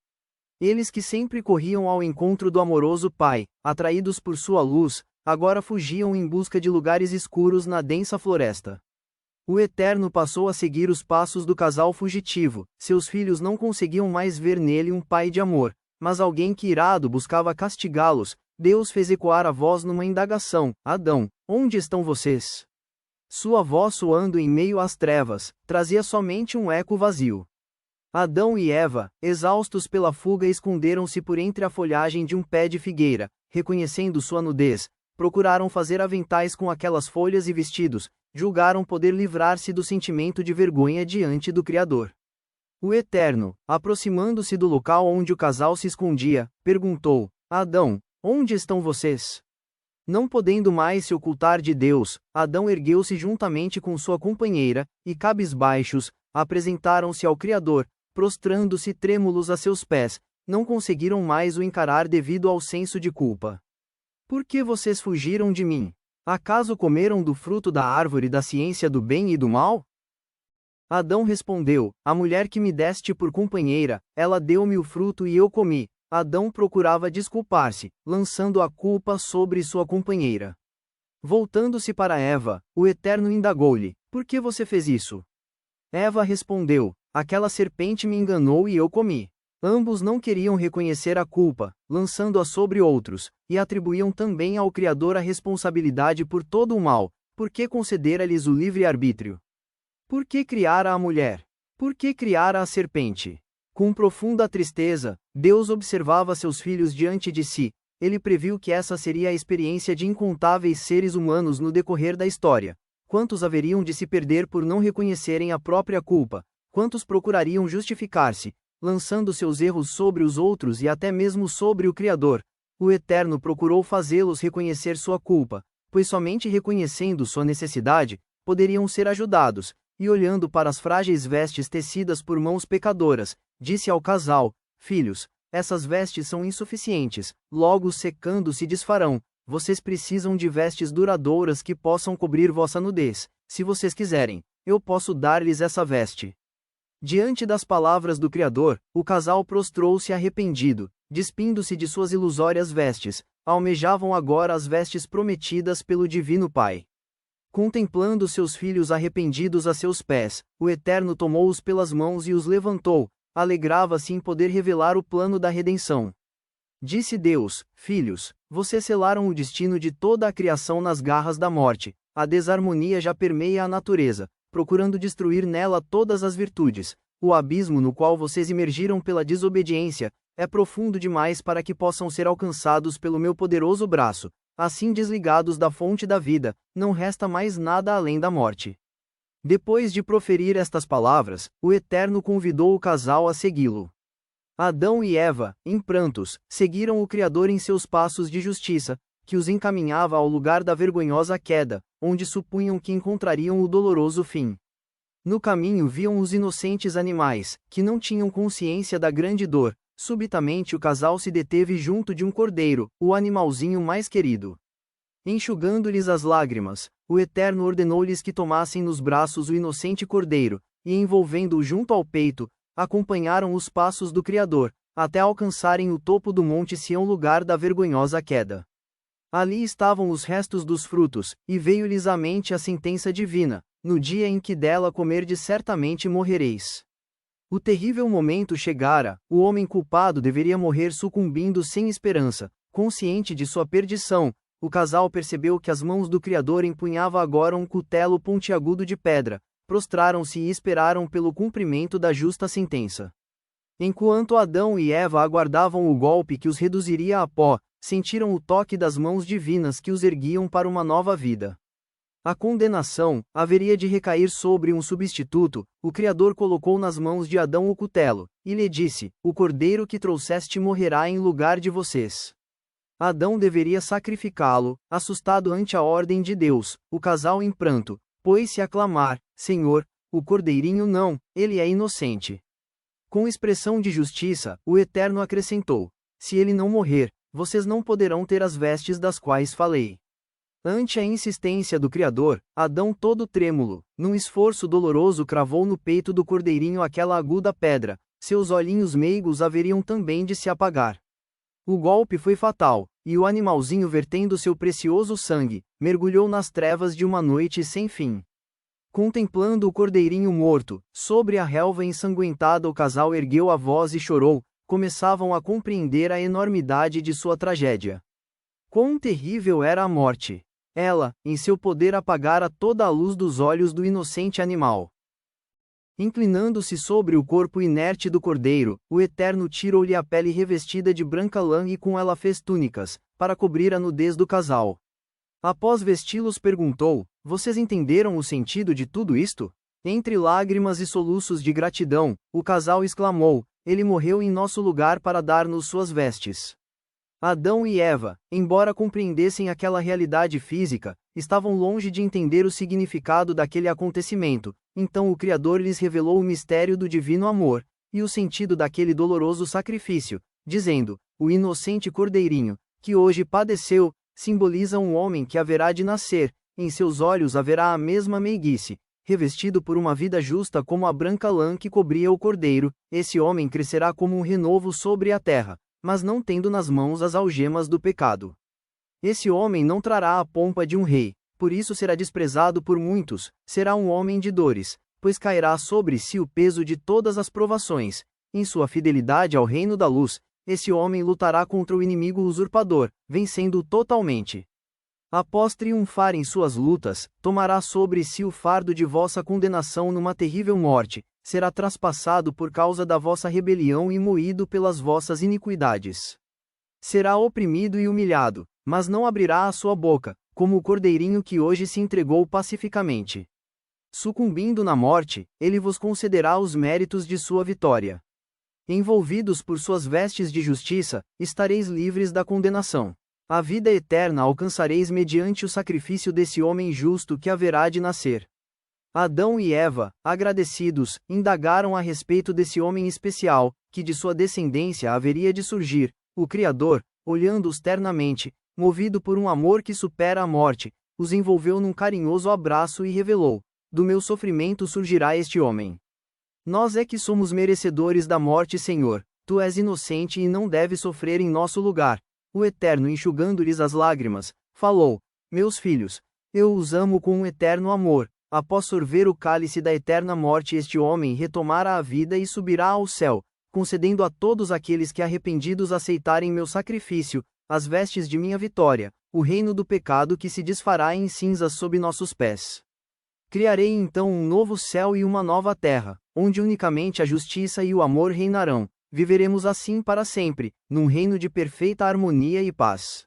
Eles que sempre corriam ao encontro do amoroso Pai, atraídos por sua luz, agora fugiam em busca de lugares escuros na densa floresta. O Eterno passou a seguir os passos do casal fugitivo, seus filhos não conseguiam mais ver nele um pai de amor, mas alguém que irado buscava castigá-los. Deus fez ecoar a voz numa indagação: Adão, onde estão vocês? Sua voz soando em meio às trevas, trazia somente um eco vazio. Adão e Eva, exaustos pela fuga, esconderam-se por entre a folhagem de um pé de figueira, reconhecendo sua nudez, procuraram fazer aventais com aquelas folhas e vestidos, julgaram poder livrar-se do sentimento de vergonha diante do Criador. O Eterno, aproximando-se do local onde o casal se escondia, perguntou: Adão, onde estão vocês? Não podendo mais se ocultar de Deus, Adão ergueu-se juntamente com sua companheira, e cabisbaixos, apresentaram-se ao Criador, prostrando-se trêmulos a seus pés, não conseguiram mais o encarar devido ao senso de culpa. Por que vocês fugiram de mim? Acaso comeram do fruto da árvore da ciência do bem e do mal? Adão respondeu: A mulher que me deste por companheira, ela deu-me o fruto e eu comi. Adão procurava desculpar-se, lançando a culpa sobre sua companheira. Voltando-se para Eva, o Eterno indagou-lhe: Por que você fez isso? Eva respondeu: Aquela serpente me enganou e eu comi. Ambos não queriam reconhecer a culpa, lançando-a sobre outros, e atribuíam também ao Criador a responsabilidade por todo o mal. Por que concedera-lhes o livre-arbítrio? Por que criara a mulher? Por que criara a serpente? Com profunda tristeza, Deus observava seus filhos diante de si. Ele previu que essa seria a experiência de incontáveis seres humanos no decorrer da história. Quantos haveriam de se perder por não reconhecerem a própria culpa? Quantos procurariam justificar-se, lançando seus erros sobre os outros e até mesmo sobre o Criador? O Eterno procurou fazê-los reconhecer sua culpa, pois somente reconhecendo sua necessidade, poderiam ser ajudados. E olhando para as frágeis vestes tecidas por mãos pecadoras, disse ao casal: Filhos, essas vestes são insuficientes, logo secando se desfarão. Vocês precisam de vestes duradouras que possam cobrir vossa nudez. Se vocês quiserem, eu posso dar-lhes essa veste. Diante das palavras do Criador, o casal prostrou-se arrependido, despindo-se de suas ilusórias vestes, almejavam agora as vestes prometidas pelo Divino Pai. Contemplando seus filhos arrependidos a seus pés, o Eterno tomou-os pelas mãos e os levantou, alegrava-se em poder revelar o plano da redenção. Disse Deus: Filhos, vocês selaram o destino de toda a criação nas garras da morte. A desarmonia já permeia a natureza, procurando destruir nela todas as virtudes. O abismo no qual vocês emergiram pela desobediência é profundo demais para que possam ser alcançados pelo meu poderoso braço. Assim, desligados da fonte da vida, não resta mais nada além da morte. Depois de proferir estas palavras, o Eterno convidou o casal a segui-lo. Adão e Eva, em prantos, seguiram o Criador em seus passos de justiça, que os encaminhava ao lugar da vergonhosa queda, onde supunham que encontrariam o doloroso fim. No caminho viam os inocentes animais, que não tinham consciência da grande dor. Subitamente o casal se deteve junto de um cordeiro, o animalzinho mais querido. Enxugando-lhes as lágrimas, o Eterno ordenou-lhes que tomassem nos braços o inocente cordeiro, e envolvendo-o junto ao peito, acompanharam os passos do Criador, até alcançarem o topo do Monte Sião, lugar da vergonhosa queda. Ali estavam os restos dos frutos, e veio-lhes à mente a sentença divina: no dia em que dela comerdes certamente morrereis. O terrível momento chegara, o homem culpado deveria morrer sucumbindo sem esperança. Consciente de sua perdição, o casal percebeu que as mãos do Criador empunhava agora um cutelo pontiagudo de pedra. Prostraram-se e esperaram pelo cumprimento da justa sentença. Enquanto Adão e Eva aguardavam o golpe que os reduziria a pó, sentiram o toque das mãos divinas que os erguiam para uma nova vida. A condenação haveria de recair sobre um substituto. O Criador colocou nas mãos de Adão o cutelo, e lhe disse: O cordeiro que trouxeste morrerá em lugar de vocês. Adão deveria sacrificá-lo. Assustado ante a ordem de Deus, o casal em pranto, pôs-se a clamar: Senhor, o cordeirinho não, ele é inocente. Com expressão de justiça, o Eterno acrescentou: Se ele não morrer, vocês não poderão ter as vestes das quais falei. Ante a insistência do Criador, Adão, todo trêmulo, num esforço doloroso, cravou no peito do cordeirinho aquela aguda pedra. Seus olhinhos meigos haveriam também de se apagar. O golpe foi fatal, e o animalzinho, vertendo seu precioso sangue, mergulhou nas trevas de uma noite sem fim. Contemplando o cordeirinho morto, sobre a relva ensanguentada, o casal ergueu a voz e chorou. Começavam a compreender a enormidade de sua tragédia. Quão terrível era a morte! Ela, em seu poder, apagara toda a luz dos olhos do inocente animal. Inclinando-se sobre o corpo inerte do cordeiro, o Eterno tirou-lhe a pele revestida de branca lã e com ela fez túnicas, para cobrir a nudez do casal. Após vesti-los, perguntou: vocês entenderam o sentido de tudo isto? Entre lágrimas e soluços de gratidão, o casal exclamou: ele morreu em nosso lugar para dar-nos suas vestes. Adão e Eva, embora compreendessem aquela realidade física, estavam longe de entender o significado daquele acontecimento. Então o Criador lhes revelou o mistério do divino amor, e o sentido daquele doloroso sacrifício, dizendo: o inocente cordeirinho, que hoje padeceu, simboliza um homem que haverá de nascer, em seus olhos haverá a mesma meiguice, revestido por uma vida justa como a branca lã que cobria o cordeiro. Esse homem crescerá como um renovo sobre a terra, mas não tendo nas mãos as algemas do pecado. Esse homem não trará a pompa de um rei, por isso será desprezado por muitos, será um homem de dores, pois cairá sobre si o peso de todas as provações. Em sua fidelidade ao reino da luz, esse homem lutará contra o inimigo usurpador, vencendo-o totalmente. Após triunfar em suas lutas, tomará sobre si o fardo de vossa condenação numa terrível morte, será traspassado por causa da vossa rebelião e moído pelas vossas iniquidades. Será oprimido e humilhado, mas não abrirá a sua boca, como o cordeirinho que hoje se entregou pacificamente. Sucumbindo na morte, ele vos concederá os méritos de sua vitória. Envolvidos por suas vestes de justiça, estareis livres da condenação. A vida eterna alcançareis mediante o sacrifício desse homem justo que haverá de nascer. Adão e Eva, agradecidos, indagaram a respeito desse homem especial, que de sua descendência haveria de surgir. O Criador, olhando-os ternamente, movido por um amor que supera a morte, os envolveu num carinhoso abraço e revelou: do meu sofrimento surgirá este homem. Nós é que somos merecedores da morte, Senhor. Tu és inocente e não deves sofrer em nosso lugar. O Eterno, enxugando-lhes as lágrimas, falou: meus filhos, eu os amo com um eterno amor. Após sorver o cálice da eterna morte, este homem retomará a vida e subirá ao céu, concedendo a todos aqueles que arrependidos aceitarem meu sacrifício, as vestes de minha vitória, o reino do pecado que se desfará em cinzas sob nossos pés. Criarei então um novo céu e uma nova terra, onde unicamente a justiça e o amor reinarão. Viveremos assim para sempre, num reino de perfeita harmonia e paz.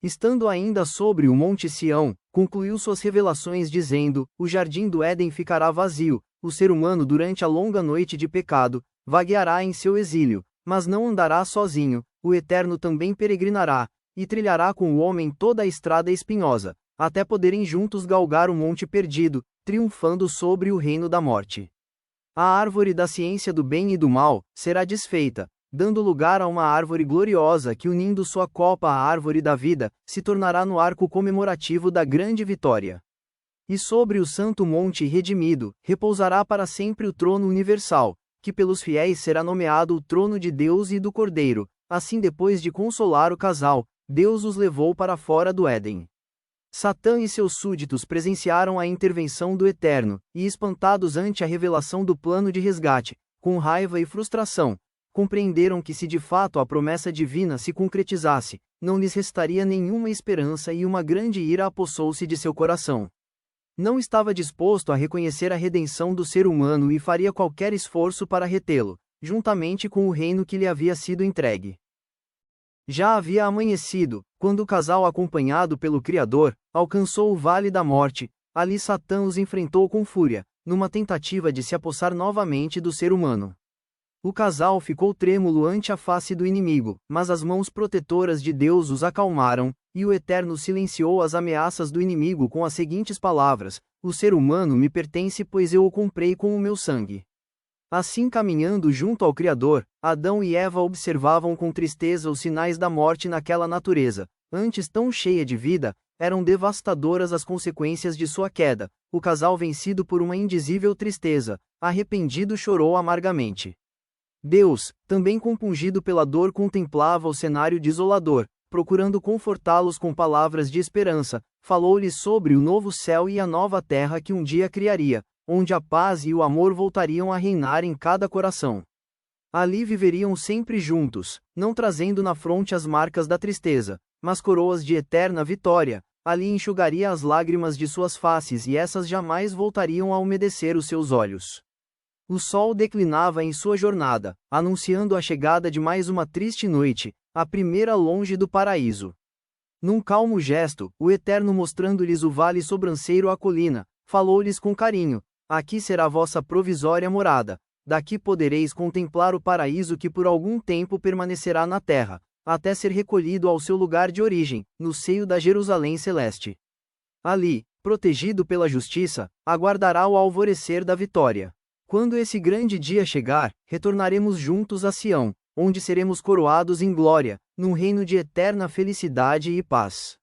Estando ainda sobre o Monte Sião, concluiu suas revelações dizendo: o jardim do Éden ficará vazio, o ser humano durante a longa noite de pecado, vagueará em seu exílio, mas não andará sozinho, o Eterno também peregrinará, e trilhará com o homem toda a estrada espinhosa, até poderem juntos galgar o monte perdido, triunfando sobre o reino da morte. A árvore da ciência do bem e do mal será desfeita, dando lugar a uma árvore gloriosa que, unindo sua copa à árvore da vida, se tornará no arco comemorativo da grande vitória. E sobre o santo monte redimido, repousará para sempre o trono universal, que pelos fiéis será nomeado o trono de Deus e do Cordeiro. Assim, depois de consolar o casal, Deus os levou para fora do Éden. Satã e seus súditos presenciaram a intervenção do Eterno, e espantados ante a revelação do plano de resgate, com raiva e frustração, compreenderam que se de fato a promessa divina se concretizasse, não lhes restaria nenhuma esperança e uma grande ira apossou-se de seu coração. Não estava disposto a reconhecer a redenção do ser humano e faria qualquer esforço para retê-lo, juntamente com o reino que lhe havia sido entregue. Já havia amanhecido, quando o casal, acompanhado pelo Criador, alcançou o Vale da Morte. Ali Satã os enfrentou com fúria, numa tentativa de se apossar novamente do ser humano. O casal ficou trêmulo ante a face do inimigo, mas as mãos protetoras de Deus os acalmaram, e o Eterno silenciou as ameaças do inimigo com as seguintes palavras: o ser humano me pertence, pois eu o comprei com o meu sangue. Assim, caminhando junto ao Criador, Adão e Eva observavam com tristeza os sinais da morte naquela natureza, antes tão cheia de vida. Eram devastadoras as consequências de sua queda. O casal, vencido por uma indizível tristeza, arrependido, chorou amargamente. Deus, também compungido pela dor, contemplava o cenário desolador, procurando confortá-los com palavras de esperança, falou-lhes sobre o novo céu e a nova terra que um dia criaria, onde a paz e o amor voltariam a reinar em cada coração. Ali viveriam sempre juntos, não trazendo na fronte as marcas da tristeza, mas coroas de eterna vitória. Ali enxugaria as lágrimas de suas faces e essas jamais voltariam a umedecer os seus olhos. O sol declinava em sua jornada, anunciando a chegada de mais uma triste noite, a primeira longe do paraíso. Num calmo gesto, o Eterno mostrando-lhes o vale sobranceiro à colina, falou-lhes com carinho: aqui será vossa provisória morada, daqui podereis contemplar o paraíso que por algum tempo permanecerá na terra, até ser recolhido ao seu lugar de origem, no seio da Jerusalém celeste. Ali, protegido pela justiça, aguardará o alvorecer da vitória. Quando esse grande dia chegar, retornaremos juntos a Sião, onde seremos coroados em glória, num reino de eterna felicidade e paz.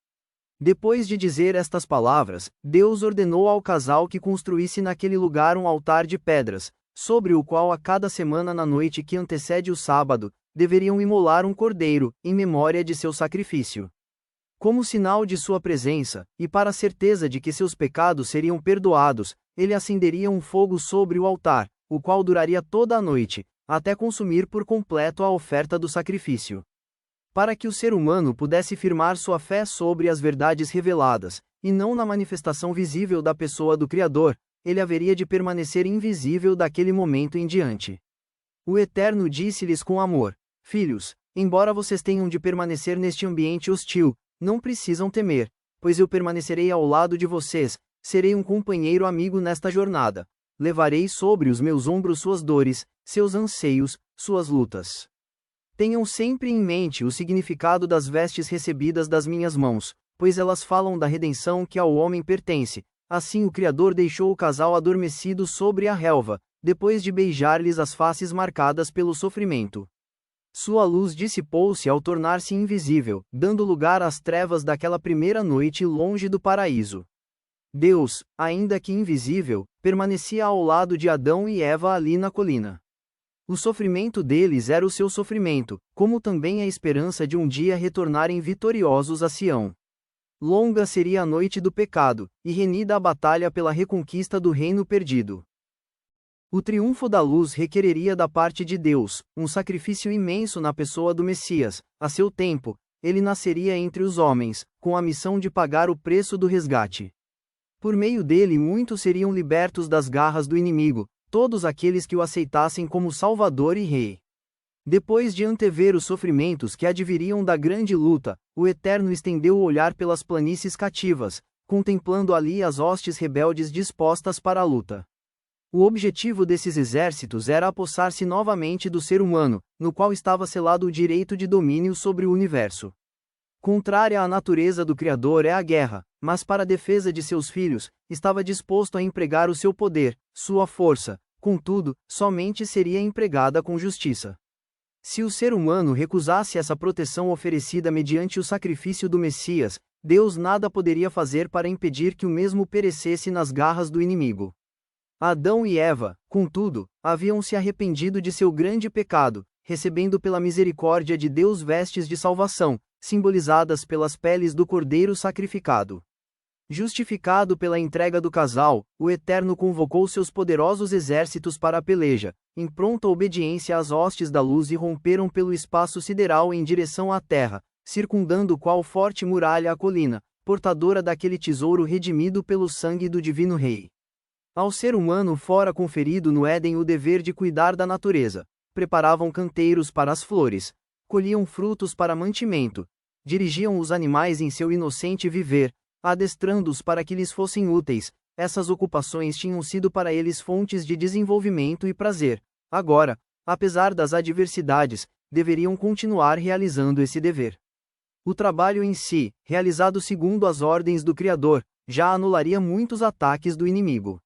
Depois de dizer estas palavras, Deus ordenou ao casal que construísse naquele lugar um altar de pedras, sobre o qual a cada semana na noite que antecede o sábado, deveriam imolar um cordeiro, em memória de seu sacrifício. Como sinal de sua presença, e para a certeza de que seus pecados seriam perdoados, ele acenderia um fogo sobre o altar, o qual duraria toda a noite, até consumir por completo a oferta do sacrifício. Para que o ser humano pudesse firmar sua fé sobre as verdades reveladas, e não na manifestação visível da pessoa do Criador, ele haveria de permanecer invisível daquele momento em diante. O Eterno disse-lhes com amor: filhos, embora vocês tenham de permanecer neste ambiente hostil, não precisam temer, pois eu permanecerei ao lado de vocês, serei um companheiro amigo nesta jornada. Levarei sobre os meus ombros suas dores, seus anseios, suas lutas. Tenham sempre em mente o significado das vestes recebidas das minhas mãos, pois elas falam da redenção que ao homem pertence. Assim o Criador deixou o casal adormecido sobre a relva, depois de beijar-lhes as faces marcadas pelo sofrimento. Sua luz dissipou-se ao tornar-se invisível, dando lugar às trevas daquela primeira noite longe do paraíso. Deus, ainda que invisível, permanecia ao lado de Adão e Eva ali na colina. O sofrimento deles era o seu sofrimento, como também a esperança de um dia retornarem vitoriosos a Sião. Longa seria a noite do pecado, e renhida a batalha pela reconquista do reino perdido. O triunfo da luz requereria da parte de Deus um sacrifício imenso na pessoa do Messias. A seu tempo, ele nasceria entre os homens, com a missão de pagar o preço do resgate. Por meio dele muitos seriam libertos das garras do inimigo, todos aqueles que o aceitassem como Salvador e Rei. Depois de antever os sofrimentos que adviriam da grande luta, o Eterno estendeu o olhar pelas planícies cativas, contemplando ali as hostes rebeldes dispostas para a luta. O objetivo desses exércitos era apossar-se novamente do ser humano, no qual estava selado o direito de domínio sobre o universo. Contrária à natureza do Criador é a guerra, mas para a defesa de seus filhos, estava disposto a empregar o seu poder, sua força, contudo, somente seria empregada com justiça. Se o ser humano recusasse essa proteção oferecida mediante o sacrifício do Messias, Deus nada poderia fazer para impedir que o mesmo perecesse nas garras do inimigo. Adão e Eva, contudo, haviam se arrependido de seu grande pecado, recebendo pela misericórdia de Deus vestes de salvação, simbolizadas pelas peles do cordeiro sacrificado. Justificado pela entrega do casal, o Eterno convocou seus poderosos exércitos para a peleja, em pronta obediência às hostes da luz, e romperam pelo espaço sideral em direção à terra, circundando qual forte muralha a colina, portadora daquele tesouro redimido pelo sangue do divino Rei. Ao ser humano fora conferido no Éden o dever de cuidar da natureza, preparavam canteiros para as flores, colhiam frutos para mantimento, dirigiam os animais em seu inocente viver, adestrando-os para que lhes fossem úteis. Essas ocupações tinham sido para eles fontes de desenvolvimento e prazer. Agora, apesar das adversidades, deveriam continuar realizando esse dever. O trabalho em si, realizado segundo as ordens do Criador, já anularia muitos ataques do inimigo.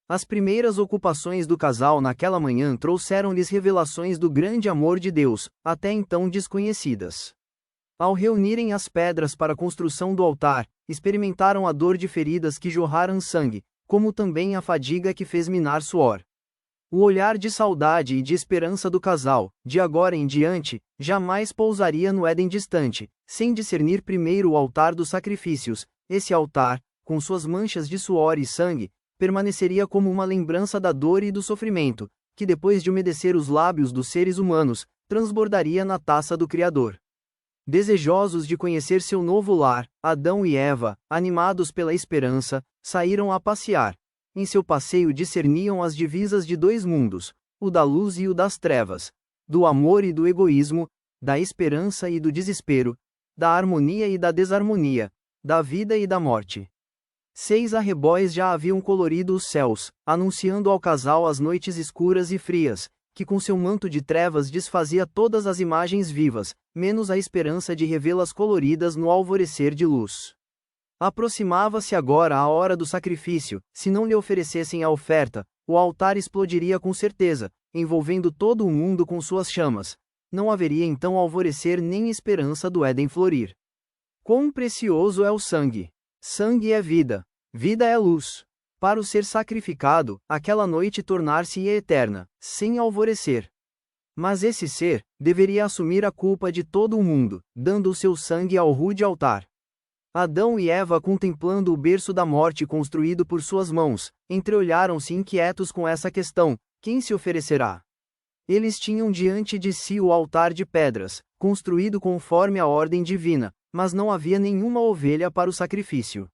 As primeiras ocupações do casal naquela manhã trouxeram-lhes revelações do grande amor de Deus, até então desconhecidas. Ao reunirem as pedras para a construção do altar, experimentaram a dor de feridas que jorraram sangue, como também a fadiga que fez minar suor. O olhar de saudade e de esperança do casal, de agora em diante, jamais pousaria no Éden distante, sem discernir primeiro o altar dos sacrifícios. Esse altar, com suas manchas de suor e sangue, permaneceria como uma lembrança da dor e do sofrimento, que depois de umedecer os lábios dos seres humanos, transbordaria na taça do Criador. Desejosos de conhecer seu novo lar, Adão e Eva, animados pela esperança, saíram a passear. Em seu passeio discerniam as divisas de dois mundos, o da luz e o das trevas, do amor e do egoísmo, da esperança e do desespero, da harmonia e da desarmonia, da vida e da morte. 6 arrebóis já haviam colorido os céus, anunciando ao casal as noites escuras e frias, que com seu manto de trevas desfazia todas as imagens vivas, menos a esperança de revê-las coloridas no alvorecer de luz. Aproximava-se agora a hora do sacrifício. Se não lhe oferecessem a oferta, o altar explodiria com certeza, envolvendo todo o mundo com suas chamas. Não haveria então alvorecer nem esperança do Éden florir. Quão precioso é o sangue! Sangue é vida. Vida é luz. Para o ser sacrificado, aquela noite tornar-se-ia eterna, sem alvorecer. Mas esse ser deveria assumir a culpa de todo o mundo, dando o seu sangue ao rude altar. Adão e Eva, contemplando o berço da morte construído por suas mãos, entreolharam-se inquietos com essa questão: quem se oferecerá? Eles tinham diante de si o altar de pedras, construído conforme a ordem divina, mas não havia nenhuma ovelha para o sacrifício.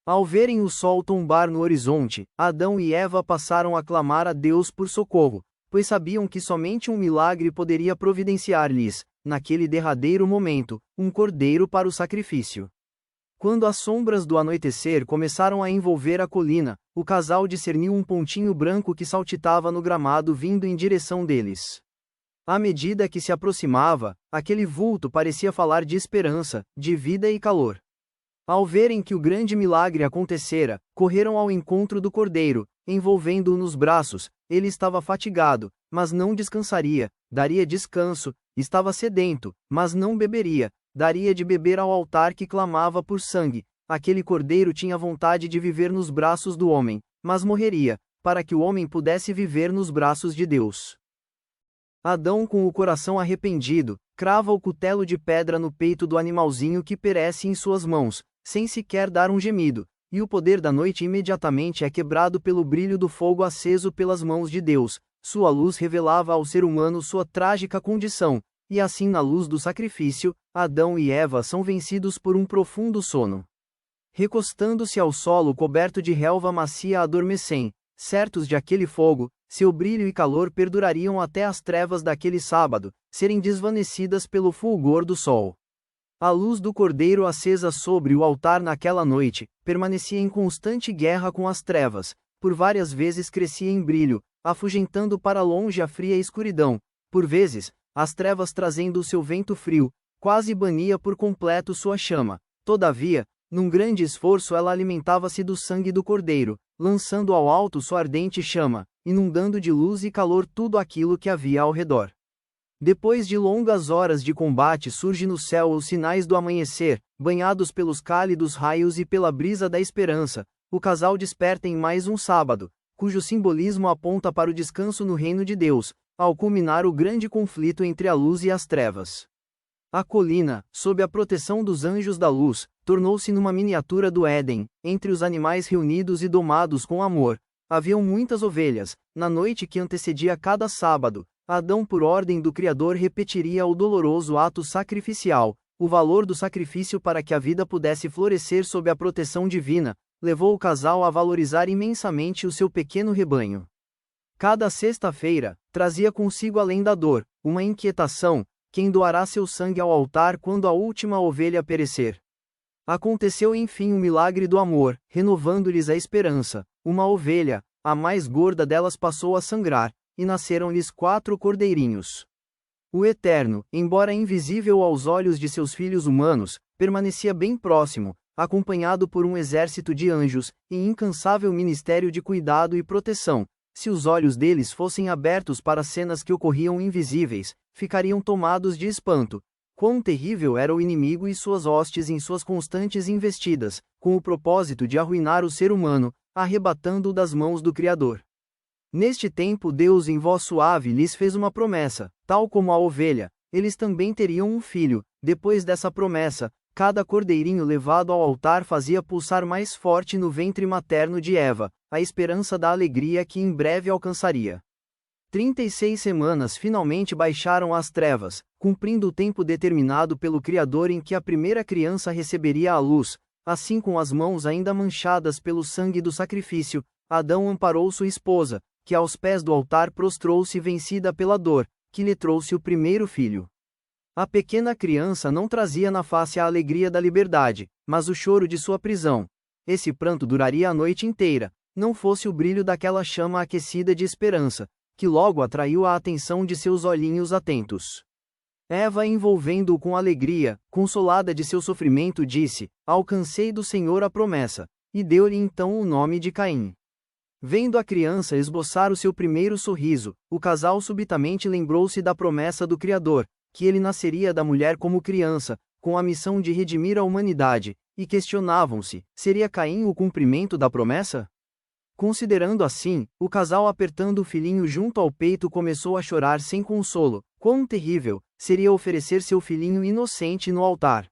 Ao verem o sol tombar no horizonte, Adão e Eva passaram a clamar a Deus por socorro, pois sabiam que somente um milagre poderia providenciar-lhes, naquele derradeiro momento, um cordeiro para o sacrifício. Quando as sombras do anoitecer começaram a envolver a colina, o casal discerniu um pontinho branco que saltitava no gramado vindo em direção deles. À medida que se aproximava, aquele vulto parecia falar de esperança, de vida e calor. Ao verem que o grande milagre acontecera, correram ao encontro do cordeiro, envolvendo-o nos braços. Ele estava fatigado, mas não descansaria, daria descanso; estava sedento, mas não beberia, daria de beber ao altar que clamava por sangue. Aquele cordeiro tinha vontade de viver nos braços do homem, mas morreria, para que o homem pudesse viver nos braços de Deus. Adão, com o coração arrependido, crava o cutelo de pedra no peito do animalzinho que perece em suas mãos, sem sequer dar um gemido, e o poder da noite imediatamente é quebrado pelo brilho do fogo aceso pelas mãos de Deus. Sua luz revelava ao ser humano sua trágica condição, e assim, na luz do sacrifício, Adão e Eva são vencidos por um profundo sono. Recostando-se ao solo coberto de relva macia, adormecem, certos de aquele fogo. Seu brilho e calor perdurariam até as trevas daquele sábado, serem desvanecidas pelo fulgor do sol. A luz do cordeiro acesa sobre o altar naquela noite, permanecia em constante guerra com as trevas, por várias vezes crescia em brilho, afugentando para longe a fria escuridão; por vezes, as trevas trazendo o seu vento frio, quase bania por completo sua chama. Todavia, num grande esforço ela alimentava-se do sangue do cordeiro, lançando ao alto sua ardente chama, inundando de luz e calor tudo aquilo que havia ao redor. Depois de longas horas de combate surgem no céu os sinais do amanhecer, banhados pelos cálidos raios e pela brisa da esperança. O casal desperta em mais um sábado, cujo simbolismo aponta para o descanso no reino de Deus, ao culminar o grande conflito entre a luz e as trevas. A colina, sob a proteção dos anjos da luz, tornou-se numa miniatura do Éden. Entre os animais reunidos e domados com amor, haviam muitas ovelhas. Na noite que antecedia cada sábado, Adão, por ordem do Criador, repetiria o doloroso ato sacrificial. O valor do sacrifício para que a vida pudesse florescer sob a proteção divina, levou o casal a valorizar imensamente o seu pequeno rebanho. Cada sexta-feira, trazia consigo, além da dor, uma inquietação: quem doará seu sangue ao altar quando a última ovelha perecer? Aconteceu enfim o milagre do amor, renovando-lhes a esperança. Uma ovelha, a mais gorda delas, passou a sangrar, e nasceram-lhes 4 cordeirinhos. O Eterno, embora invisível aos olhos de seus filhos humanos, permanecia bem próximo, acompanhado por um exército de anjos, e incansável ministério de cuidado e proteção. Se os olhos deles fossem abertos para cenas que ocorriam invisíveis, ficariam tomados de espanto. Quão terrível era o inimigo e suas hostes em suas constantes investidas, com o propósito de arruinar o ser humano, arrebatando-o das mãos do Criador. Neste tempo Deus em voz suave lhes fez uma promessa, tal como a ovelha, eles também teriam um filho. Depois dessa promessa, cada cordeirinho levado ao altar fazia pulsar mais forte no ventre materno de Eva, a esperança da alegria que em breve alcançaria. 36 semanas finalmente baixaram às trevas, cumprindo o tempo determinado pelo Criador em que a primeira criança receberia a luz. Assim, com as mãos ainda manchadas pelo sangue do sacrifício, Adão amparou sua esposa, que aos pés do altar prostrou-se vencida pela dor, que lhe trouxe o primeiro filho. A pequena criança não trazia na face a alegria da liberdade, mas o choro de sua prisão. Esse pranto duraria a noite inteira, não fosse o brilho daquela chama aquecida de esperança, que logo atraiu a atenção de seus olhinhos atentos. Eva, envolvendo-o com alegria, consolada de seu sofrimento, disse: alcancei do Senhor a promessa, e deu-lhe então o nome de Caim. Vendo a criança esboçar o seu primeiro sorriso, o casal subitamente lembrou-se da promessa do Criador, que ele nasceria da mulher como criança, com a missão de redimir a humanidade, e questionavam-se: seria Caim o cumprimento da promessa? Considerando assim, o casal, apertando o filhinho junto ao peito, começou a chorar sem consolo. Quão terrível seria oferecer seu filhinho inocente no altar!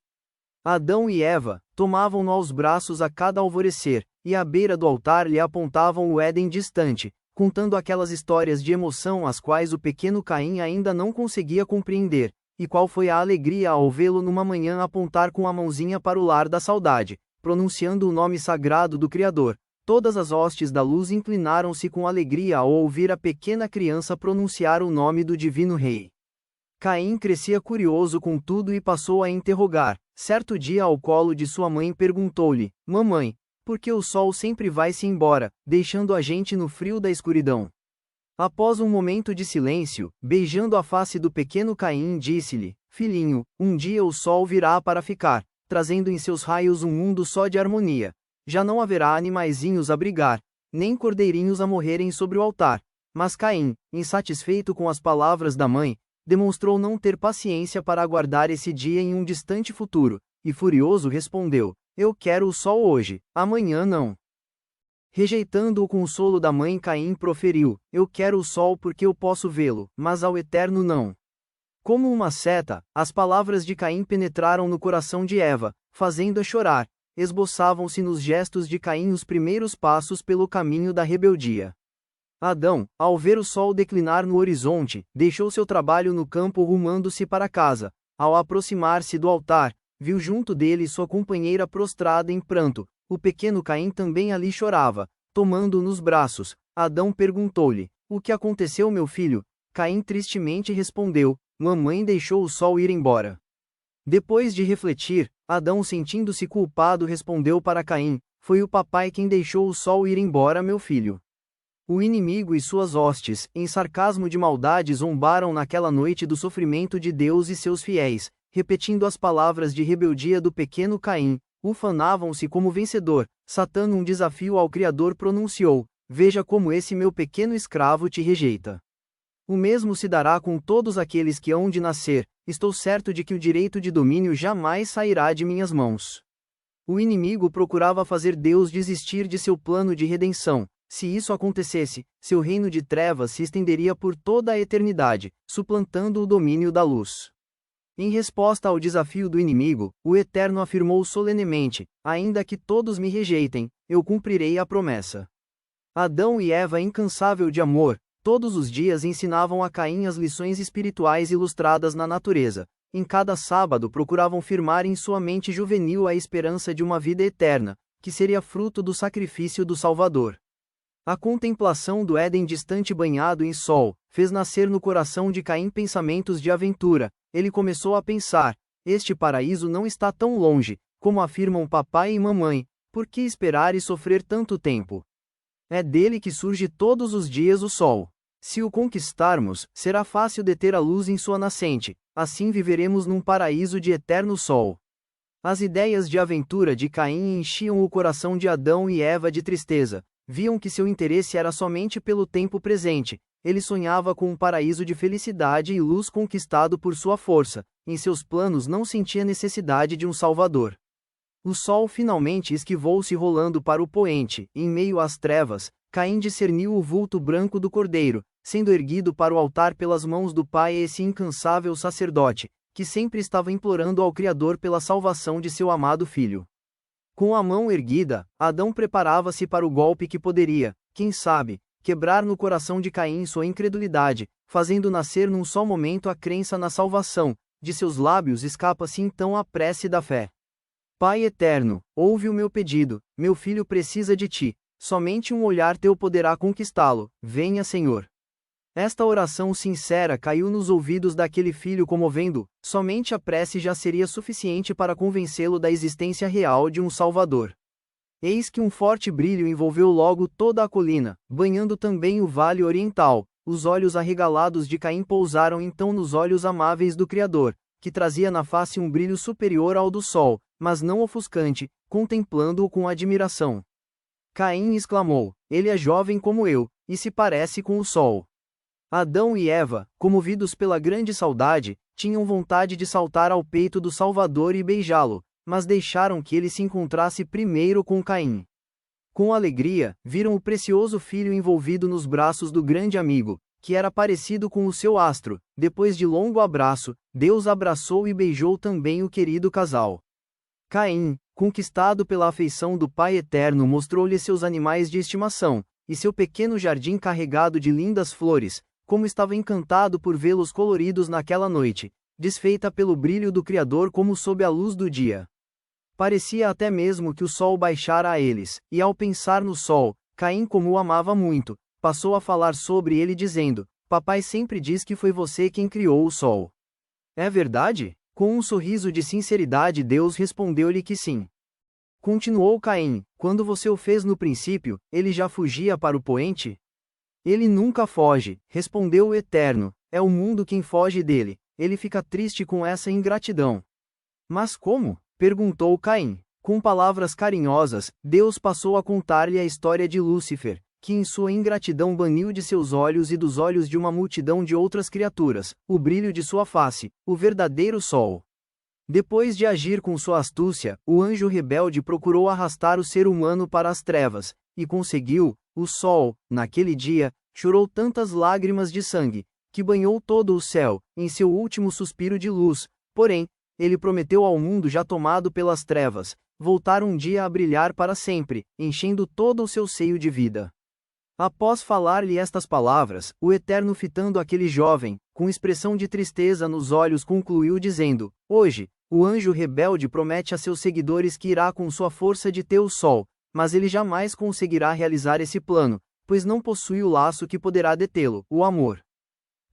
Adão e Eva tomavam-no aos braços a cada alvorecer, e à beira do altar lhe apontavam o Éden distante, contando aquelas histórias de emoção as quais o pequeno Caim ainda não conseguia compreender. E qual foi a alegria ao vê-lo numa manhã apontar com a mãozinha para o lar da saudade, pronunciando o nome sagrado do Criador. Todas as hostes da luz inclinaram-se com alegria ao ouvir a pequena criança pronunciar o nome do Divino Rei. Caim crescia curioso com tudo e passou a interrogar. Certo dia, ao colo de sua mãe, perguntou-lhe: mamãe, por que o sol sempre vai-se embora, deixando a gente no frio da escuridão? Após um momento de silêncio, beijando a face do pequeno Caim, disse-lhe: filhinho, um dia o sol virá para ficar, trazendo em seus raios um mundo só de harmonia. Já não haverá animaizinhos a brigar, nem cordeirinhos a morrerem sobre o altar. Mas Caim, insatisfeito com as palavras da mãe, demonstrou não ter paciência para aguardar esse dia em um distante futuro, e furioso respondeu: eu quero o sol hoje, amanhã não. Rejeitando o consolo da mãe, Caim proferiu: eu quero o sol porque eu posso vê-lo, mas ao Eterno não. Como uma seta, as palavras de Caim penetraram no coração de Eva, fazendo-a chorar. Esboçavam-se nos gestos de Caim os primeiros passos pelo caminho da rebeldia. Adão, ao ver o sol declinar no horizonte, deixou seu trabalho no campo rumando-se para casa. Ao aproximar-se do altar, viu junto dele sua companheira prostrada em pranto. O pequeno Caim também ali chorava. Tomando-o nos braços, Adão perguntou-lhe: o que aconteceu, meu filho? Caim tristemente respondeu: mamãe deixou o sol ir embora. Depois de refletir, Adão, sentindo-se culpado, respondeu para Caim: foi o papai quem deixou o sol ir embora, meu filho. O inimigo e suas hostes, em sarcasmo de maldade, zombaram naquela noite do sofrimento de Deus e seus fiéis, repetindo as palavras de rebeldia do pequeno Caim. Ufanavam-se como vencedor. Satã, um desafio ao Criador, pronunciou: veja como esse meu pequeno escravo te rejeita. O mesmo se dará com todos aqueles que hão de nascer. Estou certo de que o direito de domínio jamais sairá de minhas mãos. O inimigo procurava fazer Deus desistir de seu plano de redenção. Se isso acontecesse, seu reino de trevas se estenderia por toda a eternidade, suplantando o domínio da luz. Em resposta ao desafio do inimigo, o Eterno afirmou solenemente: ainda que todos me rejeitem, eu cumprirei a promessa. Adão e Eva, incansável de amor, todos os dias ensinavam a Caim as lições espirituais ilustradas na natureza. Em cada sábado procuravam firmar em sua mente juvenil a esperança de uma vida eterna, que seria fruto do sacrifício do Salvador. A contemplação do Éden distante banhado em sol, fez nascer no coração de Caim pensamentos de aventura. Ele começou a pensar: este paraíso não está tão longe, como afirmam papai e mamãe, por que esperar e sofrer tanto tempo? É dele que surge todos os dias o sol. Se o conquistarmos, será fácil deter a luz em sua nascente, assim viveremos num paraíso de eterno sol. As ideias de aventura de Caim enchiam o coração de Adão e Eva de tristeza. Viam que seu interesse era somente pelo tempo presente. Ele sonhava com um paraíso de felicidade e luz conquistado por sua força. Em seus planos não sentia necessidade de um salvador. O sol finalmente esquivou-se rolando para o poente. Em meio às trevas, Caim discerniu o vulto branco do cordeiro, sendo erguido para o altar pelas mãos do pai esse incansável sacerdote, que sempre estava implorando ao Criador pela salvação de seu amado filho. Com a mão erguida, Adão preparava-se para o golpe que poderia, quem sabe, quebrar no coração de Caim sua incredulidade, fazendo nascer num só momento a crença na salvação. De seus lábios escapa-se então a prece da fé. Pai eterno, ouve o meu pedido, meu filho precisa de ti, somente um olhar teu poderá conquistá-lo, venha Senhor. Esta oração sincera caiu nos ouvidos daquele filho comovendo, somente a prece já seria suficiente para convencê-lo da existência real de um Salvador. Eis que um forte brilho envolveu logo toda a colina, banhando também o vale oriental. Os olhos arregalados de Caim pousaram então nos olhos amáveis do Criador, que trazia na face um brilho superior ao do sol, mas não ofuscante, contemplando-o com admiração. Caim exclamou: ele é jovem como eu, e se parece com o sol. Adão e Eva, comovidos pela grande saudade, tinham vontade de saltar ao peito do Salvador e beijá-lo, mas deixaram que ele se encontrasse primeiro com Caim. Com alegria, viram o precioso filho envolvido nos braços do grande amigo, que era parecido com o seu astro. Depois de longo abraço, Deus abraçou e beijou também o querido casal. Caim, conquistado pela afeição do Pai Eterno, mostrou-lhe seus animais de estimação, e seu pequeno jardim carregado de lindas flores, como estava encantado por vê-los coloridos naquela noite, desfeita pelo brilho do Criador como sob a luz do dia. Parecia até mesmo que o sol baixara a eles, e ao pensar no sol, Caim, como o amava muito, passou a falar sobre ele dizendo: papai sempre diz que foi você quem criou o sol. É verdade? Com um sorriso de sinceridade Deus respondeu-lhe que sim. Continuou Caim: quando você o fez no princípio, ele já fugia para o poente? Ele nunca foge, respondeu o Eterno, é o mundo quem foge dele, ele fica triste com essa ingratidão. Mas como? Perguntou Caim. Com palavras carinhosas, Deus passou a contar-lhe a história de Lúcifer, que em sua ingratidão baniu de seus olhos e dos olhos de uma multidão de outras criaturas, o brilho de sua face, o verdadeiro sol. Depois de agir com sua astúcia, o anjo rebelde procurou arrastar o ser humano para as trevas, e conseguiu. O sol, naquele dia, chorou tantas lágrimas de sangue, que banhou todo o céu, em seu último suspiro de luz. Porém, ele prometeu ao mundo já tomado pelas trevas, voltar um dia a brilhar para sempre, enchendo todo o seu seio de vida. Após falar-lhe estas palavras, o Eterno, fitando aquele jovem, com expressão de tristeza nos olhos, concluiu dizendo: hoje, o anjo rebelde promete a seus seguidores que irá com sua força deter o sol, mas ele jamais conseguirá realizar esse plano, pois não possui o laço que poderá detê-lo, o amor.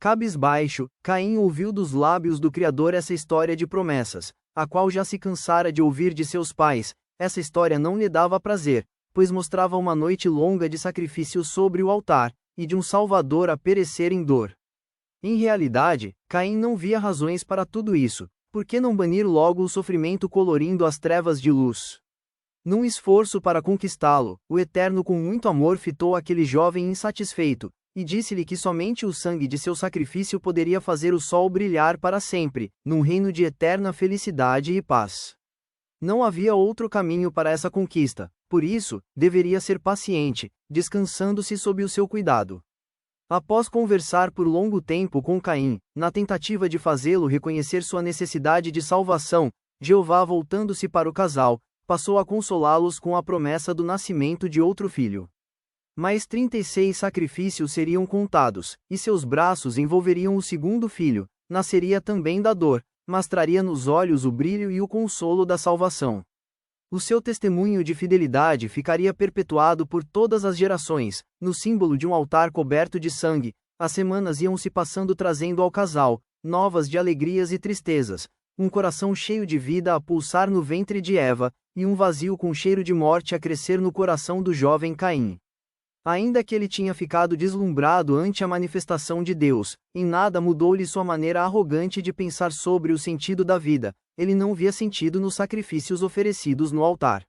Cabisbaixo, Caim ouviu dos lábios do Criador essa história de promessas, a qual já se cansara de ouvir de seus pais. Essa história não lhe dava prazer, pois mostrava uma noite longa de sacrifício sobre o altar, e de um Salvador a perecer em dor. Em realidade, Caim não via razões para tudo isso. Por que não banir logo o sofrimento colorindo as trevas de luz? Num esforço para conquistá-lo, o Eterno com muito amor fitou aquele jovem insatisfeito, e disse-lhe que somente o sangue de seu sacrifício poderia fazer o sol brilhar para sempre, num reino de eterna felicidade e paz. Não havia outro caminho para essa conquista, por isso, deveria ser paciente, descansando-se sob o seu cuidado. Após conversar por longo tempo com Caim, na tentativa de fazê-lo reconhecer sua necessidade de salvação, Jeová, voltando-se para o casal, passou a consolá-los com a promessa do nascimento de outro filho. Mais 36 sacrifícios seriam contados, e seus braços envolveriam o segundo filho. Nasceria também da dor, mas traria nos olhos o brilho e o consolo da salvação. O seu testemunho de fidelidade ficaria perpetuado por todas as gerações, no símbolo de um altar coberto de sangue. As semanas iam se passando trazendo ao casal novas de alegrias e tristezas, um coração cheio de vida a pulsar no ventre de Eva, e um vazio com cheiro de morte a crescer no coração do jovem Caim. Ainda que ele tinha ficado deslumbrado ante a manifestação de Deus, em nada mudou-lhe sua maneira arrogante de pensar sobre o sentido da vida. Ele não via sentido nos sacrifícios oferecidos no altar.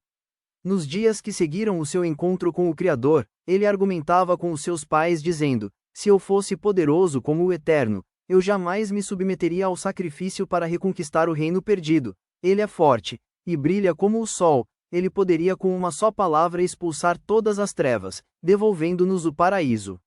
Nos dias que seguiram o seu encontro com o Criador, ele argumentava com os seus pais dizendo: se eu fosse poderoso como o Eterno, eu jamais me submeteria ao sacrifício para reconquistar o reino perdido. Ele é forte, e brilha como o sol, ele poderia com uma só palavra expulsar todas as trevas, devolvendo-nos o paraíso.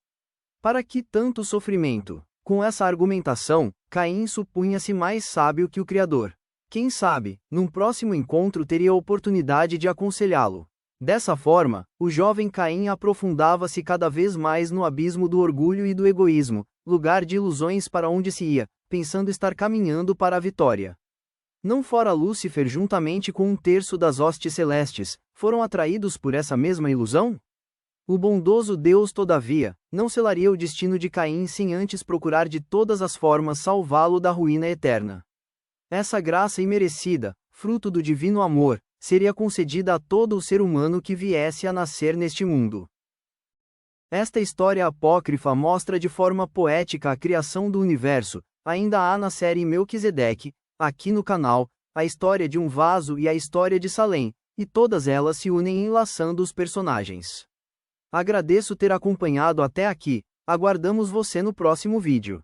Para que tanto sofrimento? Com essa argumentação, Caim supunha-se mais sábio que o Criador. Quem sabe, num próximo encontro teria a oportunidade de aconselhá-lo. Dessa forma, o jovem Caim aprofundava-se cada vez mais no abismo do orgulho e do egoísmo, lugar de ilusões para onde se ia, pensando estar caminhando para a vitória. Não fora Lúcifer juntamente com um terço das hostes celestes, foram atraídos por essa mesma ilusão? O bondoso Deus, todavia, não selaria o destino de Caim sem antes procurar de todas as formas salvá-lo da ruína eterna. Essa graça imerecida, fruto do divino amor, seria concedida a todo o ser humano que viesse a nascer neste mundo. Esta história apócrifa mostra de forma poética a criação do universo. Ainda há na série Melquisedeque, aqui no canal, a história de um vaso e a história de Salém, e todas elas se unem enlaçando os personagens. Agradeço ter acompanhado até aqui, aguardamos você no próximo vídeo.